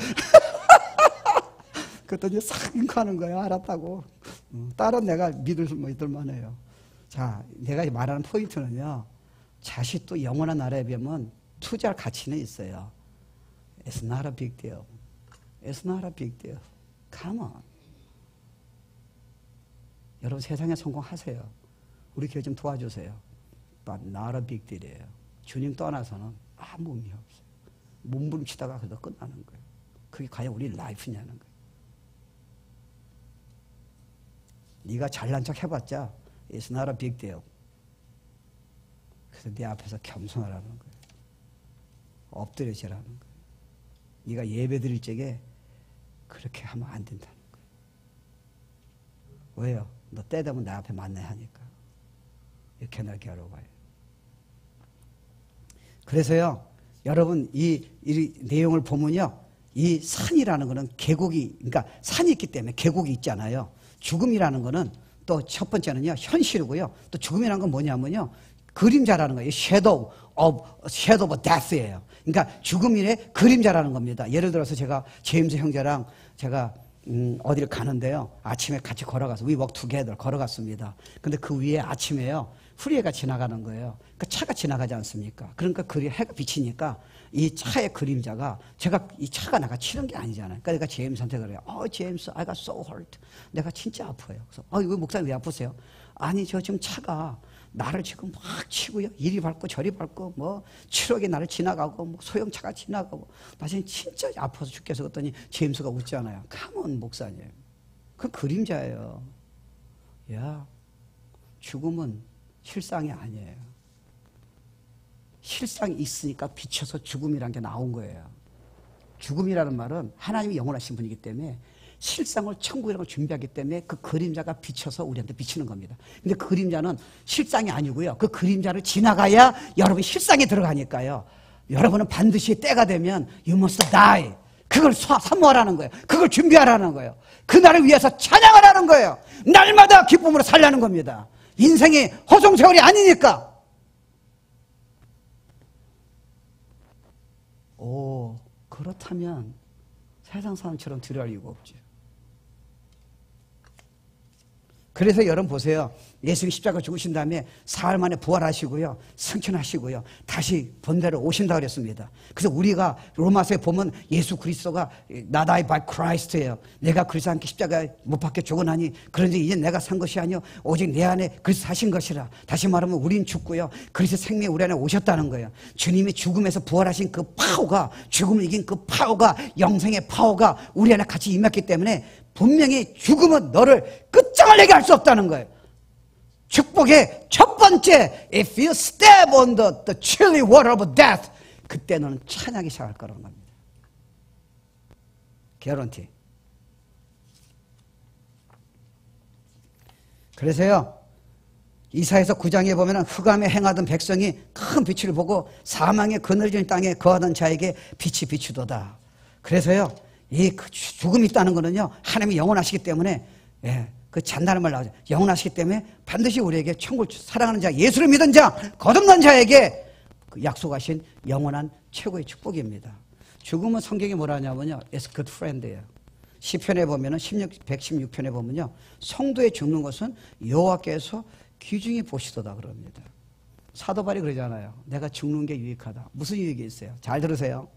그랬더니 싹 윙크하는 거예요. 알았다고. 딸은 내가 믿을만 해요. 자, 내가 말하는 포인트는요. 자식도 영원한 나라에 비하면 투자할 가치는 있어요. It's not a big deal. It's not a big deal. Come on. 여러분 세상에 성공하세요. 우리 교회 좀 도와주세요. But not a big deal이에요. 주님 떠나서는 아무 의미 없어요. 몸부림치다가 그래도 끝나는 거예요. 그게 과연 우리 라이프냐는 거예요. 네가 잘난 척 해봤자 It's not a big deal. 그래서 네 앞에서 겸손하라는 거예요. 엎드려지라는 거예요. 네가 예배 드릴 적에 그렇게 하면 안 된다는 거예요. 왜요? 너 때 되면 내 앞에 만나야 하니까. 이렇게 날 겨뤄봐요. 그래서요, 여러분 이 내용을 보면요, 이 산이라는 거는 계곡이, 그러니까 산이 있기 때문에 계곡이 있잖아요. 죽음이라는 거는 또 첫 번째는요, 현실이고요. 또 죽음이라는 건 뭐냐면요, 그림자라는 거예요. shadow of death예요. 그러니까 죽음의 그림자라는 겁니다. 예를 들어서 제가 제임스 형제랑 제가 어디를 가는데요. 아침에 같이 걸어가서 we walk together 걸어갔습니다. 근데 그 위에 아침에요, 후리해가 지나가는 거예요. 그러니까 차가 지나가지 않습니까? 그러니까 해가 비치니까 이 차의 그림자가, 제가 이 차가 내가 치는 게 아니잖아요. 그러니까 내가 제임스한테 그래요. 제임스, I got so hurt. 내가 진짜 아파요. 그래서 이거 목사님 왜 아프세요? 아니 저 지금 차가 나를 지금 막 치고요. 이리 밟고 저리 밟고 뭐 트럭이 나를 지나가고 뭐 소형차가 지나가고 나 지금 진짜 아파서 죽겠어. 그랬더니 제임스가 웃잖아요. 가만 목사님. 그 그림자예요. 야, 죽음은 실상이 아니에요. 실상이 있으니까 비춰서 죽음이라는 게 나온 거예요. 죽음이라는 말은 하나님이 영원하신 분이기 때문에 실상을 천국이라는 걸 준비하기 때문에 그 그림자가 비춰서 우리한테 비치는 겁니다. 근데 그 그림자는 실상이 아니고요. 그 그림자를 지나가야 여러분이 실상에 들어가니까요. 여러분은 반드시 때가 되면 you must die. 그걸 사모하라는 거예요. 그걸 준비하라는 거예요. 그날을 위해서 찬양을 하는 거예요. 날마다 기쁨으로 살라는 겁니다. 인생이 허송세월이 아니니까. 그렇다면 세상 사람처럼 두려워할 이유가 없죠. 그래서 여러분 보세요. 예수님 십자가 죽으신 다음에 사흘 만에 부활하시고요. 승천하시고요. 다시 본대로 오신다고 그랬습니다. 그래서 우리가 로마서에 보면 예수 그리스도가 Not I but Christ예요. 내가 그리스도 함께 십자가에 못 박혀 죽어나니 그런지 이제 내가 산 것이 아니요 오직 내 안에 그리스도 사신 것이라. 다시 말하면 우린 죽고요. 그리스도 생명이 우리 안에 오셨다는 거예요. 주님이 죽음에서 부활하신 그 파워가, 죽음을 이긴 그 파워가, 영생의 파워가 우리 안에 같이 임했기 때문에 분명히 죽음은 너를 끝장을 내게 할 수 없다는 거예요. 축복의 첫 번째, if you step on the chilly water of death, 그때 너는 찬양이 시작할 거라는 겁니다. 개런티. 그래서요, 이사야서 9장에 보면 흑암에 행하던 백성이 큰 빛을 보고 사망의 그늘진 땅에 거하던 자에게 빛이 비추도다. 그래서요, 이 죽음이 있다는 거는요, 하나님이 영원하시기 때문에, 그 잔다는 말 나오죠. 영원하시기 때문에 반드시 우리에게 천국을 사랑하는 자, 예수를 믿은 자, 거듭난 자에게 그 약속하신 영원한 최고의 축복입니다. 죽음은 성경이 뭐라 하냐면요, It's good friend예요. 시편에 보면은 116편에 보면요, 성도의 죽는 것은 여호와께서 귀중히 보시도다 그럽니다. 사도 바울이 그러잖아요. 내가 죽는 게 유익하다. 무슨 유익이 있어요? 잘 들으세요.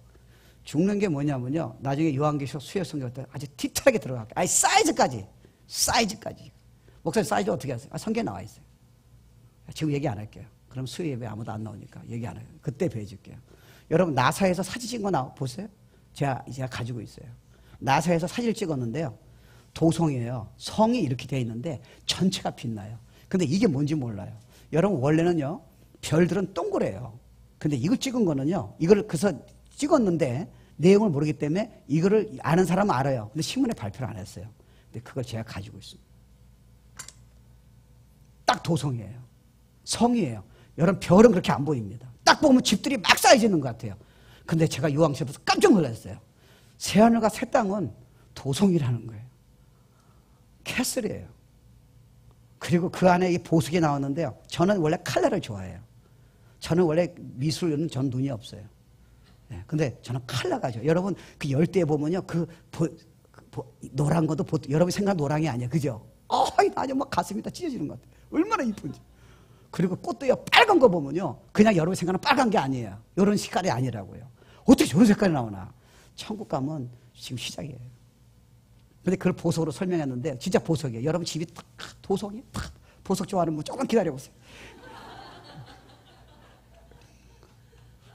죽는 게 뭐냐면요, 나중에 요한계시록 수요 성경 때 아주 디테일하게 들어갈게요. 아니 사이즈까지. 목사님 사이즈 어떻게 하세요? 성경에 나와 있어요. 지금 얘기 안 할게요. 그럼 수요 예배 아무도 안 나오니까 얘기 안 해요. 그때 배워줄게요. 여러분 나사에서 사진 찍은 거 보세요. 제가 가지고 있어요. 나사에서 사진을 찍었는데요. 도성이에요. 성이 이렇게 되어 있는데 전체가 빛나요. 근데 이게 뭔지 몰라요. 여러분 원래는요. 별들은 동그래요. 근데 이걸 찍은 거는요. 이걸 그래서 찍었는데 내용을 모르기 때문에 이거를 아는 사람은 알아요. 근데 신문에 발표를 안 했어요. 근데 그걸 제가 가지고 있습니다. 딱 도성이에요. 성이에요. 여러분 별은 그렇게 안 보입니다. 딱 보면 집들이 막 쌓여지는 것 같아요. 근데 제가 요한시에서 깜짝 놀랐어요. 새하늘과 새 땅은 도성이라는 거예요. 캐슬이에요. 그리고 그 안에 이 보석이 나왔는데요. 저는 원래 칼라를 좋아해요. 저는 원래 미술은 전 눈이 없어요. 네, 근데 저는 칼라가 좋아요. 여러분 그 열대에 보면요. 노란 것도 여러분 생각 노랑이 아니에요. 그죠? 아주 막 가슴이 다 찢어지는 것 같아요. 얼마나 이쁜지. 그리고 꽃도요. 빨간 거 보면요. 그냥 여러분 생각은 빨간 게 아니에요. 이런 색깔이 아니라고요. 어떻게 저런 색깔이 나오나. 천국 가면 지금 시작이에요. 근데 그걸 보석으로 설명했는데 진짜 보석이에요. 여러분 집이 딱 도성이 딱 보석 좋아하는 분 조금만 기다려보세요.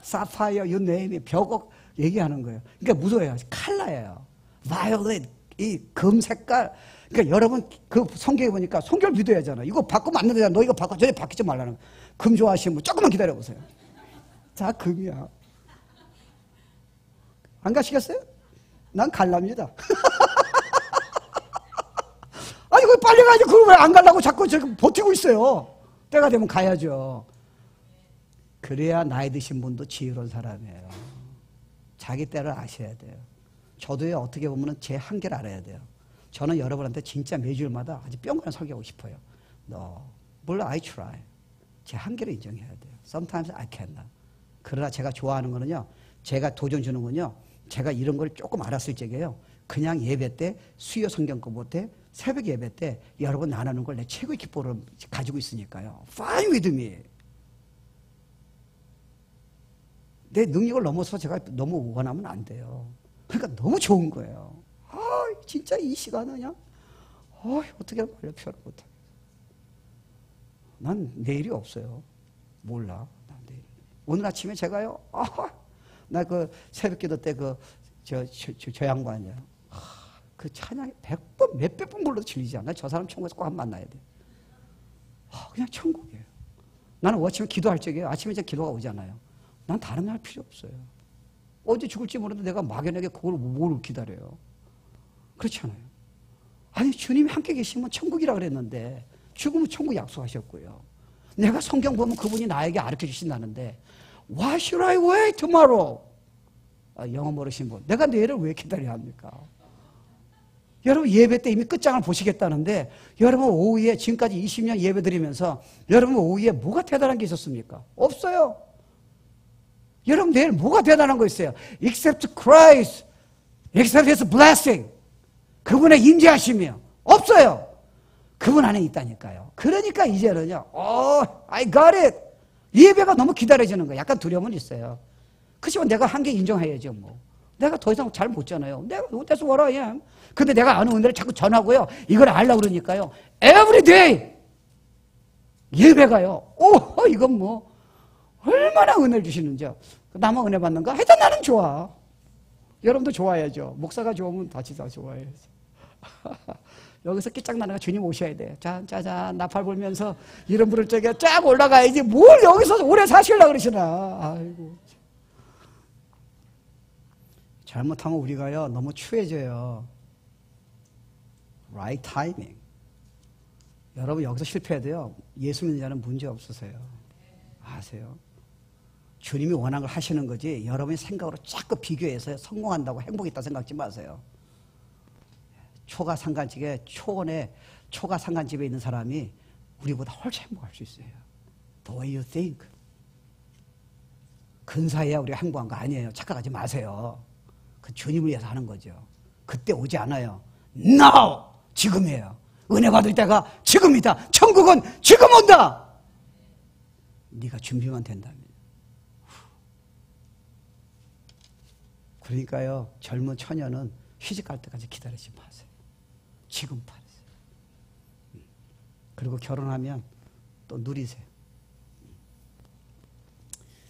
사파이어, you name it, 벽옥 얘기하는 거예요. 그러니까 무서워요. 칼라예요. 바이올렛, 이 금색깔. 그러니까 여러분 그 성경에 보니까 성경을 믿어야 하잖아. 이거 바꾸면 안 된다. 너 이거 바꿔. 전혀 바뀌지 말라는 거예요. 금 좋아하시는 분 조금만 기다려보세요. 다 금이야. 안 가시겠어요? 난 갈랍니다. 아니, 그 빨리 가야지. 그걸 왜 안 가려고 자꾸 지금 버티고 있어요. 때가 되면 가야죠. 그래야 나이 드신 분도 지혜로운 사람이에요. 자기 때를 아셔야 돼요. 저도요, 어떻게 보면 제 한계를 알아야 돼요. 저는 여러분한테 진짜 매주일마다 아주 뿅그랑 설교하고 싶어요. 물론 I try. 제 한계를 인정해야 돼요. Sometimes I cannot. 그러나 제가 좋아하는 거는요, 제가 도전 주는 건요, 제가 이런 걸 조금 알았을 적에요. 그냥 예배 때, 수요 성경 공부 때, 새벽 예배 때 여러분 나누는 걸 내 최고의 기쁨으로 가지고 있으니까요. Fine with me. 내 능력을 넘어서 제가 너무 원하면 안 돼요. 그러니까 너무 좋은 거예요. 진짜 이 시간은 그냥 어떻게 말려 표현 못하겠어. 난 내일이 없어요. 몰라. 난 내일. 오늘 아침에 제가요. 나 그 새벽기도 때 저 양반이야. 그 찬양이 100번 몇백 번 불러도 질리지 않아. 저 사람 천국에서 꼭 한번 만나야 돼. 그냥 천국이에요. 나는 아침에 기도할 적에 아침에 이제 기도가 오잖아요. 난 다른 날 필요 없어요. 어디 죽을지 모르는데 내가 막연하게 그걸 뭘 기다려요. 그렇지 않아요. 아니 주님이 함께 계시면 천국이라 그랬는데 죽으면 천국 약속하셨고요. 내가 성경 보면 그분이 나에게 가르쳐 주신다는데 Why should I wait tomorrow? 영어 모르신 분. 내가 내일을 왜 기다려야 합니까? 여러분 예배 때 이미 끝장을 보시겠다는데 여러분 오후에 지금까지 20년 예배 드리면서 여러분 오후에 뭐가 대단한 게 있었습니까? 없어요. 여러분 내일 뭐가 대단한 거 있어요? Except Christ, except His blessing. 그분의 임재하심이요. 없어요. 그분 안에 있다니까요. 그러니까 이제는요. I got it. 예배가 너무 기다려지는 거예요. 약간 두려움은 있어요. 그렇지만 내가 한계 인정해야죠. 뭐. 내가 더 이상 잘 못잖아요. 내가 that's what I am. 근데 내가 아는 은혜를 자꾸 전하고요. 이걸 알려고 그러니까요. Every day 예배가요. 이건 뭐 얼마나 은혜를 주시는지요. 나만 은혜 받는가? 하여튼 나는 좋아. 여러분도 좋아야죠. 목사가 좋으면 같이 다 좋아야죠. 여기서 끼짝나는 주님 오셔야 돼. 짜잔 나팔 불면서 이름 부를 적에 쫙 올라가야지. 뭘 여기서 오래 사시려고 그러시나. 아이고. 잘못하면 우리가요 너무 추해져요. Right timing. 여러분 여기서 실패해도요 예수 믿는 자는 문제 없으세요. 아세요? 주님이 원하는 걸 하시는 거지 여러분의 생각으로 자꾸 비교해서 성공한다고 행복이 있다 생각하지 마세요. 초가 상간집에 초원에 초가 상간집에 있는 사람이 우리보다 훨씬 행복할 수 있어요. The way you think. 근사해야 우리가 행복한 거 아니에요. 착각하지 마세요. 그 주님을 위해서 하는 거죠. 그때 오지 않아요. Now! 지금이에요. 은혜 받을 때가 지금이다. 천국은 지금 온다. 네가 준비만 된다면. 그러니까요. 젊은 처녀는 시집갈 때까지 기다리지 마세요. 지금 파세요. 그리고 결혼하면 또 누리세요.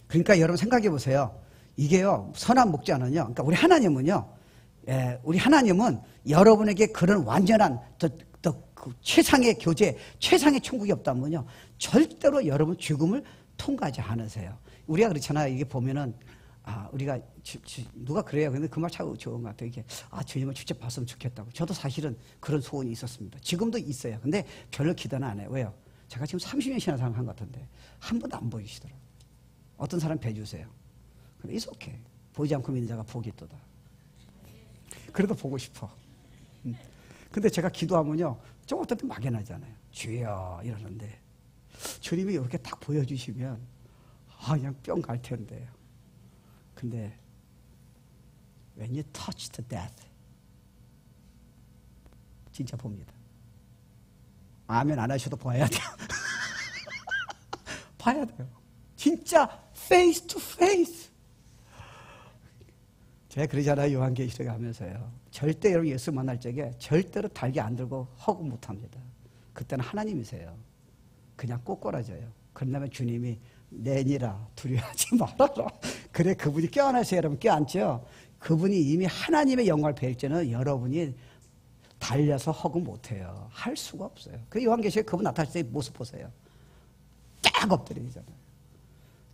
그러니까 여러분 생각해 보세요. 이게요. 선한 목자는요. 그러니까 우리 하나님은요. 예, 우리 하나님은 여러분에게 그런 완전한 그 최상의 교제, 최상의 천국이 없다면요, 절대로 여러분 죽음을 통과하지 않으세요. 우리가 그렇잖아요. 이게 보면은, 우리가, 누가 그래요. 근데 그 말 참 좋은 것 같아요. 이게, 주님을 직접 봤으면 좋겠다고. 저도 사실은 그런 소원이 있었습니다. 지금도 있어요. 근데 별로 기도는 안 해요. 왜요? 제가 지금 30년 신앙생활 한 것 같은데, 한 번도 안 보이시더라고요. 어떤 사람 뵈주세요. 근데 it's okay. 보이지 않고 믿는 자가 복이 있도다. 그래도 보고 싶어. 근데 제가 기도하면요, 좀 어떨 때 막연하잖아요. 주여 이러는데 주님이 이렇게 딱 보여주시면 그냥 뿅 갈 텐데요. 근데 when you touch the death, 진짜 봅니다. 아멘 안 하셔도 봐야 돼요. 봐야 돼요. 진짜 face to face. 제가 그러잖아요. 요한계시록에 하면서요. 절대 여러분 예수 만날 적에 절대로 달기 안 들고 허구 못 합니다. 그때는 하나님이세요. 그냥 꼬꼬라져요. 그러면 주님이 내니라 두려워하지 말아라. 그래 그분이 껴안으세요. 여러분 껴안죠. 그분이 이미 하나님의 영광을 배울 때는 여러분이 달려서 허구 못해요. 할 수가 없어요. 그 요한계시록에 그분 나타났을 때 모습 보세요. 딱 엎드리잖아요.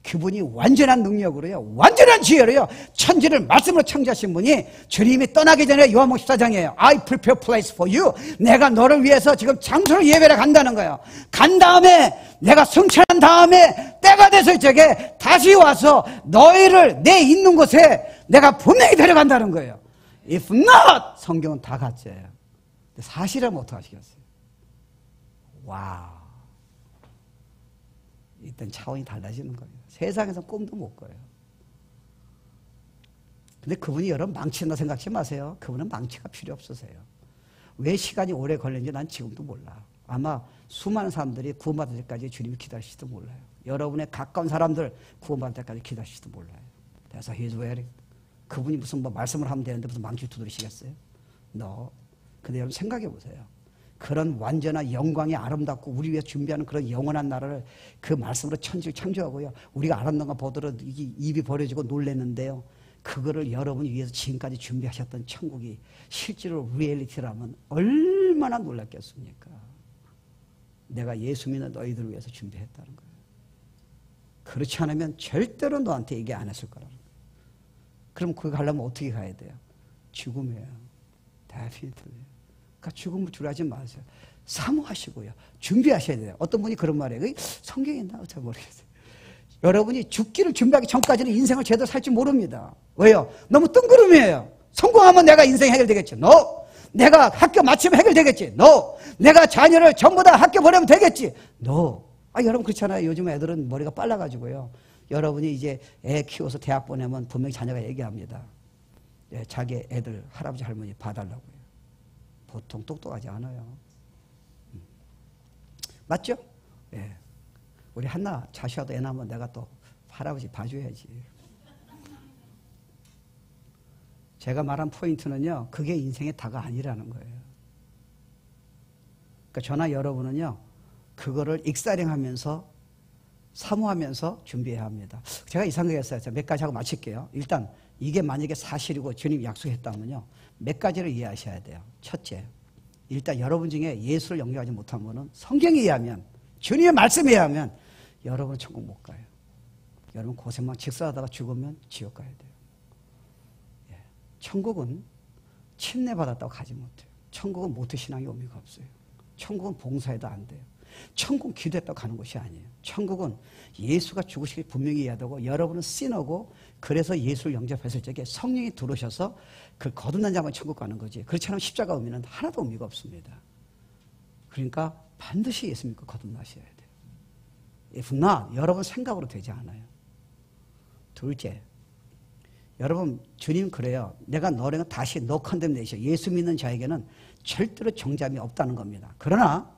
그분이 완전한 능력으로요, 완전한 지혜로요, 천지를 말씀으로 창조하신 분이 주님이 떠나기 전에 요한복음 14장이에요. I prepare place for you. 내가 너를 위해서 지금 장소를 예배를 간다는 거예요. 간 다음에 내가 승천한 다음에 때가 돼서 저게 다시 와서 너희를 내 있는 곳에 내가 분명히 데려간다는 거예요. If not, 성경은 다 가짜예요. 사실은 어떡하시겠어요? 와우. 일단 차원이 달라지는 거예요. 세상에서 꿈도 못 꿔요. 근데 그분이 여러분 망친다 생각하지 마세요. 그분은 망치가 필요 없으세요. 왜 시간이 오래 걸리는지 난 지금도 몰라. 아마 수많은 사람들이 구원받을 때까지 주님이 기다리실지도 몰라요. 여러분의 가까운 사람들 구원받을 때까지 기다리실지도 몰라요. 그래서 He's waiting. 그분이 무슨 말씀을 하면 되는데 무슨 망치 두드리시겠어요? No. 근데 여러분 생각해 보세요. 그런 완전한 영광이 아름답고 우리 위해 준비하는 그런 영원한 나라를 그 말씀으로 천지를 창조하고요. 우리가 알았는 거 보더라도 입이 버려지고 놀랐는데요. 그거를 여러분이 위해서 지금까지 준비하셨던 천국이 실제로 리얼리티라면 얼마나 놀랐겠습니까? 내가 예수 믿는 너희들을 위해서 준비했다는 거예요. 그렇지 않으면 절대로 너한테 얘기 안 했을 거라는 거예요. 그럼 거기 가려면 어떻게 가야 돼요? 죽음이에요. 데피니틀리요. 그러니까 죽음을 두려워하지 마세요. 사모하시고요. 준비하셔야 돼요. 어떤 분이 그런 말이에요. 성경에 있나? 잘 모르겠어요. 여러분이 죽기를 준비하기 전까지는 인생을 제대로 살지 모릅니다. 왜요? 너무 뜬구름이에요. 성공하면 내가 인생 해결되겠지. No. 내가 학교 마치면 해결되겠지. No. 내가 자녀를 전부 다 학교 보내면 되겠지. No. 여러분 그렇잖아요. 요즘 애들은 머리가 빨라가지고요. 여러분이 이제 애 키워서 대학 보내면 분명히 자녀가 얘기합니다. 예, 자기 애들 할아버지 할머니 봐달라고요. 보통 똑똑하지 않아요. 맞죠? 예. 우리 한나 자식아도 애 낳으면 내가 또 할아버지 봐줘야지. 제가 말한 포인트는요, 그게 인생의 다가 아니라는 거예요. 그러니까 저나 여러분은요, 그거를 익사링하면서 사모하면서 준비해야 합니다. 제가 이 생각했어요. 몇 가지 하고 마칠게요. 일단 이게 만약에 사실이고 주님이 약속했다면요, 몇 가지를 이해하셔야 돼요. 첫째, 일단 여러분 중에 예수를 영접하지 못한 분은 성경에 의하면, 주님의 말씀에 의하면 여러분은 천국 못 가요. 여러분 고생만 직사하다가 죽으면 지옥 가야 돼요. 예. 천국은 침례받았다고 가지 못해요. 천국은 모태신앙의 의미가 없어요. 천국은 봉사해도 안 돼요. 천국은 기도했다고 가는 곳이 아니에요. 천국은 예수가 죽으시길 분명히 이해하고 여러분은 시너고 그래서 예수를 영접했을 적에 성령이 들어오셔서 그 거듭난 자만 천국 가는 거지. 그렇지 않으면 십자가 의미는 하나도 의미가 없습니다. 그러니까 반드시 예수 믿고 거듭나셔야 돼요. If not, 여러분 생각으로 되지 않아요. 둘째, 여러분 주님 그래요. 내가 너를 다시 no condemnation, 예수 믿는 자에게는 절대로 정죄함이 없다는 겁니다. 그러나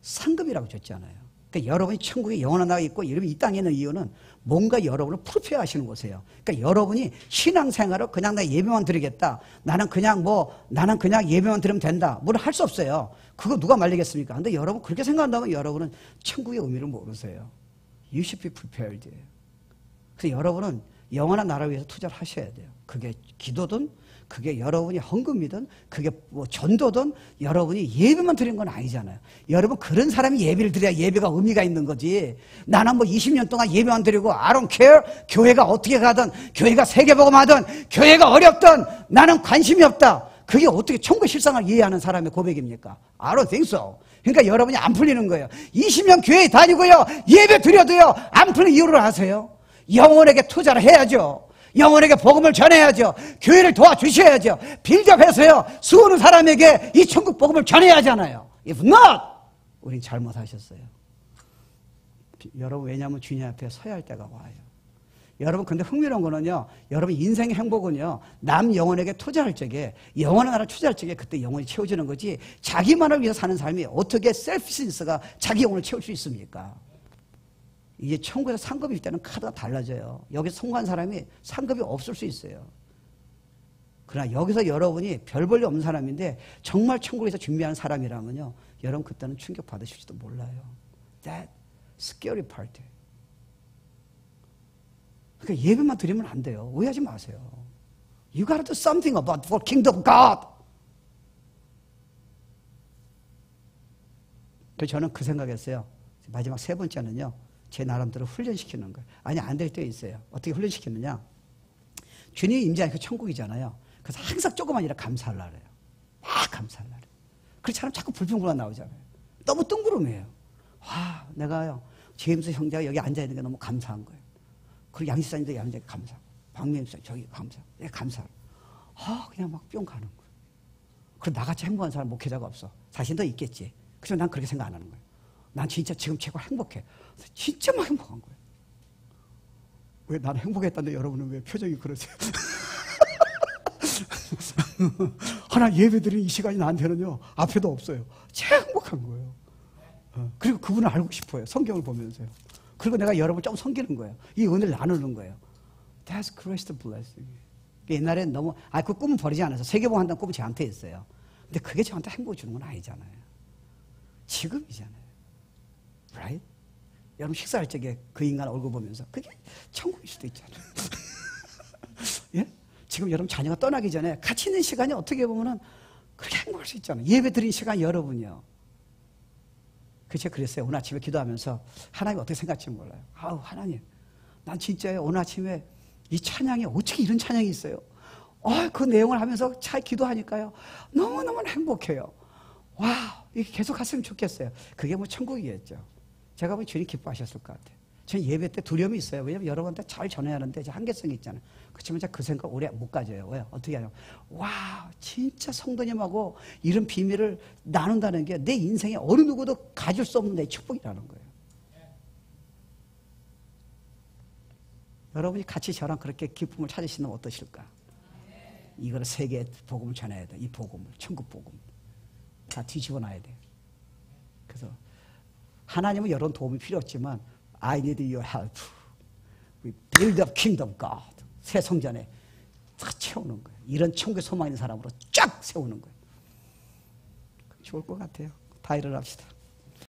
상급이라고 줬잖아요. 그러니까 여러분이 천국에 영원한 나라가 있고 이러면 이 땅에 있는 이유는 뭔가 여러분을 프리페어 하시는 곳이에요. 그러니까 여러분이 신앙생활을 그냥 나 예배만 드리겠다. 나는 그냥 예배만 드리면 된다. 뭘 할 수 없어요. 그거 누가 말리겠습니까? 근데 여러분 그렇게 생각한다면 여러분은 천국의 의미를 모르세요. You should be prepared. 그래서 여러분은 영원한 나라를 위해서 투자를 하셔야 돼요. 그게 기도든 그게 여러분이 헌금이든 그게 뭐 전도든 여러분이 예배만 드린 건 아니잖아요. 여러분 그런 사람이 예배를 드려야 예배가 의미가 있는 거지. 나는 뭐 20년 동안 예배만 드리고 I don't care. 교회가 어떻게 가든 교회가 세계복음하든 교회가 어렵든 나는 관심이 없다. 그게 어떻게 천국 실상을 이해하는 사람의 고백입니까? I don't think so. 그러니까 여러분이 안 풀리는 거예요. 20년 교회 다니고요. 예배 드려도요. 안 풀리는 이유를 아세요? 영혼에게 투자를 해야죠. 영혼에게 복음을 전해야죠. 교회를 도와주셔야죠. 빌드업해서요. 수많은 사람에게 이 천국 복음을 전해야 하잖아요. If not, 우린 잘못하셨어요. 여러분 왜냐하면 주님 앞에 서야 할 때가 와요. 여러분 근데 흥미로운 거는요. 여러분 인생의 행복은요. 남 영혼에게 투자할 적에 영혼의 나라를 투자할 적에 그때 영혼이 채워지는 거지 자기만을 위해서 사는 삶이 어떻게 셀피시니스가 자기 영혼을 채울 수 있습니까? 이게 천국에서 상급일 때는 카드가 달라져요. 여기서 성공한 사람이 상급이 없을 수 있어요. 그러나 여기서 여러분이 별 볼일 없는 사람인데 정말 천국에서 준비하는 사람이라면요. 여러분 그때는 충격받으실지도 몰라요. That scary part. 그러니까 예배만 드리면 안 돼요. 오해하지 마세요. You gotta do something about for kingdom of God. 그래서 저는 그 생각했어요. 마지막 세 번째는요. 제 나름대로 훈련시키는 거예요. 아니 안 될 때 있어요. 어떻게 훈련시키느냐. 주님이 임재하니까 천국이잖아요. 그래서 항상 조그만 일에 감사하려고 해요. 막 감사하려고 해요. 그렇지 자꾸 불평불만 나오잖아요. 너무 뜬구름이에요. 와 내가요. 제임스 형제가 여기 앉아있는 게 너무 감사한 거예요. 그리고 양지사님도 여기 앉아있는 게 감사하고 박명희 목사님 저기 감사하고 네, 감사하고 그냥 막 뿅 가는 거예요. 그럼 나같이 행복한 사람 목회자가 없어. 자신도 있겠지. 그래서 난 그렇게 생각 안 하는 거예요. 난 진짜 지금 최고 행복해. 진짜 막 행복한 거예요. 왜 나는 행복했다는데 여러분은 왜 표정이 그러세요? 하나 예배드리는 이 시간이 나한테는요. 앞에도 없어요. 제일 행복한 거예요. 그리고 그분을 알고 싶어요. 성경을 보면서요. 그리고 내가 여러분을 좀 섬기는 거예요. 이 은혜를 나누는 거예요. That's Christ's blessing. 옛날엔 너무 그 꿈은 버리지 않아서 세계복음 한다는 꿈은 저한테 있어요. 근데 그게 저한테 행복을 주는 건 아니잖아요. 지금이잖아요. Right? 여러분 식사할 적에 그 인간 얼굴 보면서 그게 천국일 수도 있잖아요. 예? 지금 여러분 자녀가 떠나기 전에 같이 있는 시간이 어떻게 보면은 그렇게 행복할 수 있잖아요. 예배 드린 시간 여러분이요. 제가 그랬어요. 오늘 아침에 기도하면서 하나님 어떻게 생각할지 몰라요. 하나님 난 진짜요. 오늘 아침에 이 찬양이 어떻게 이런 찬양이 있어요. 그 내용을 하면서 잘 기도하니까요. 너무너무 행복해요. 와, 이게 계속 갔으면 좋겠어요. 그게 뭐 천국이겠죠. 제가 보면 주님 기뻐하셨을 것 같아요. 저는 예배 때 두려움이 있어요. 왜냐면 여러분한테 잘 전해야 하는데 한계성이 있잖아요. 그렇지만 제가 그 생각 오래 못 가져요. 왜요? 어떻게 하냐면 와, 진짜 성도님하고 이런 비밀을 나눈다는 게 내 인생에 어느 누구도 가질 수 없는 내 축복이라는 거예요. 여러분이 같이 저랑 그렇게 기쁨을 찾으시면 어떠실까? 이거를 세계에 복음을 전해야 돼. 이 복음을, 천국 복음. 다 뒤집어 놔야 돼. 그래서 하나님은 여러 도움이 필요 없지만 I need your help. We build up kingdom God. 새 성전에 다 채우는 거예요. 이런 천국의 소망 있는 사람으로 쫙 세우는 거예요. 좋을 것 같아요. 다 일어납시다.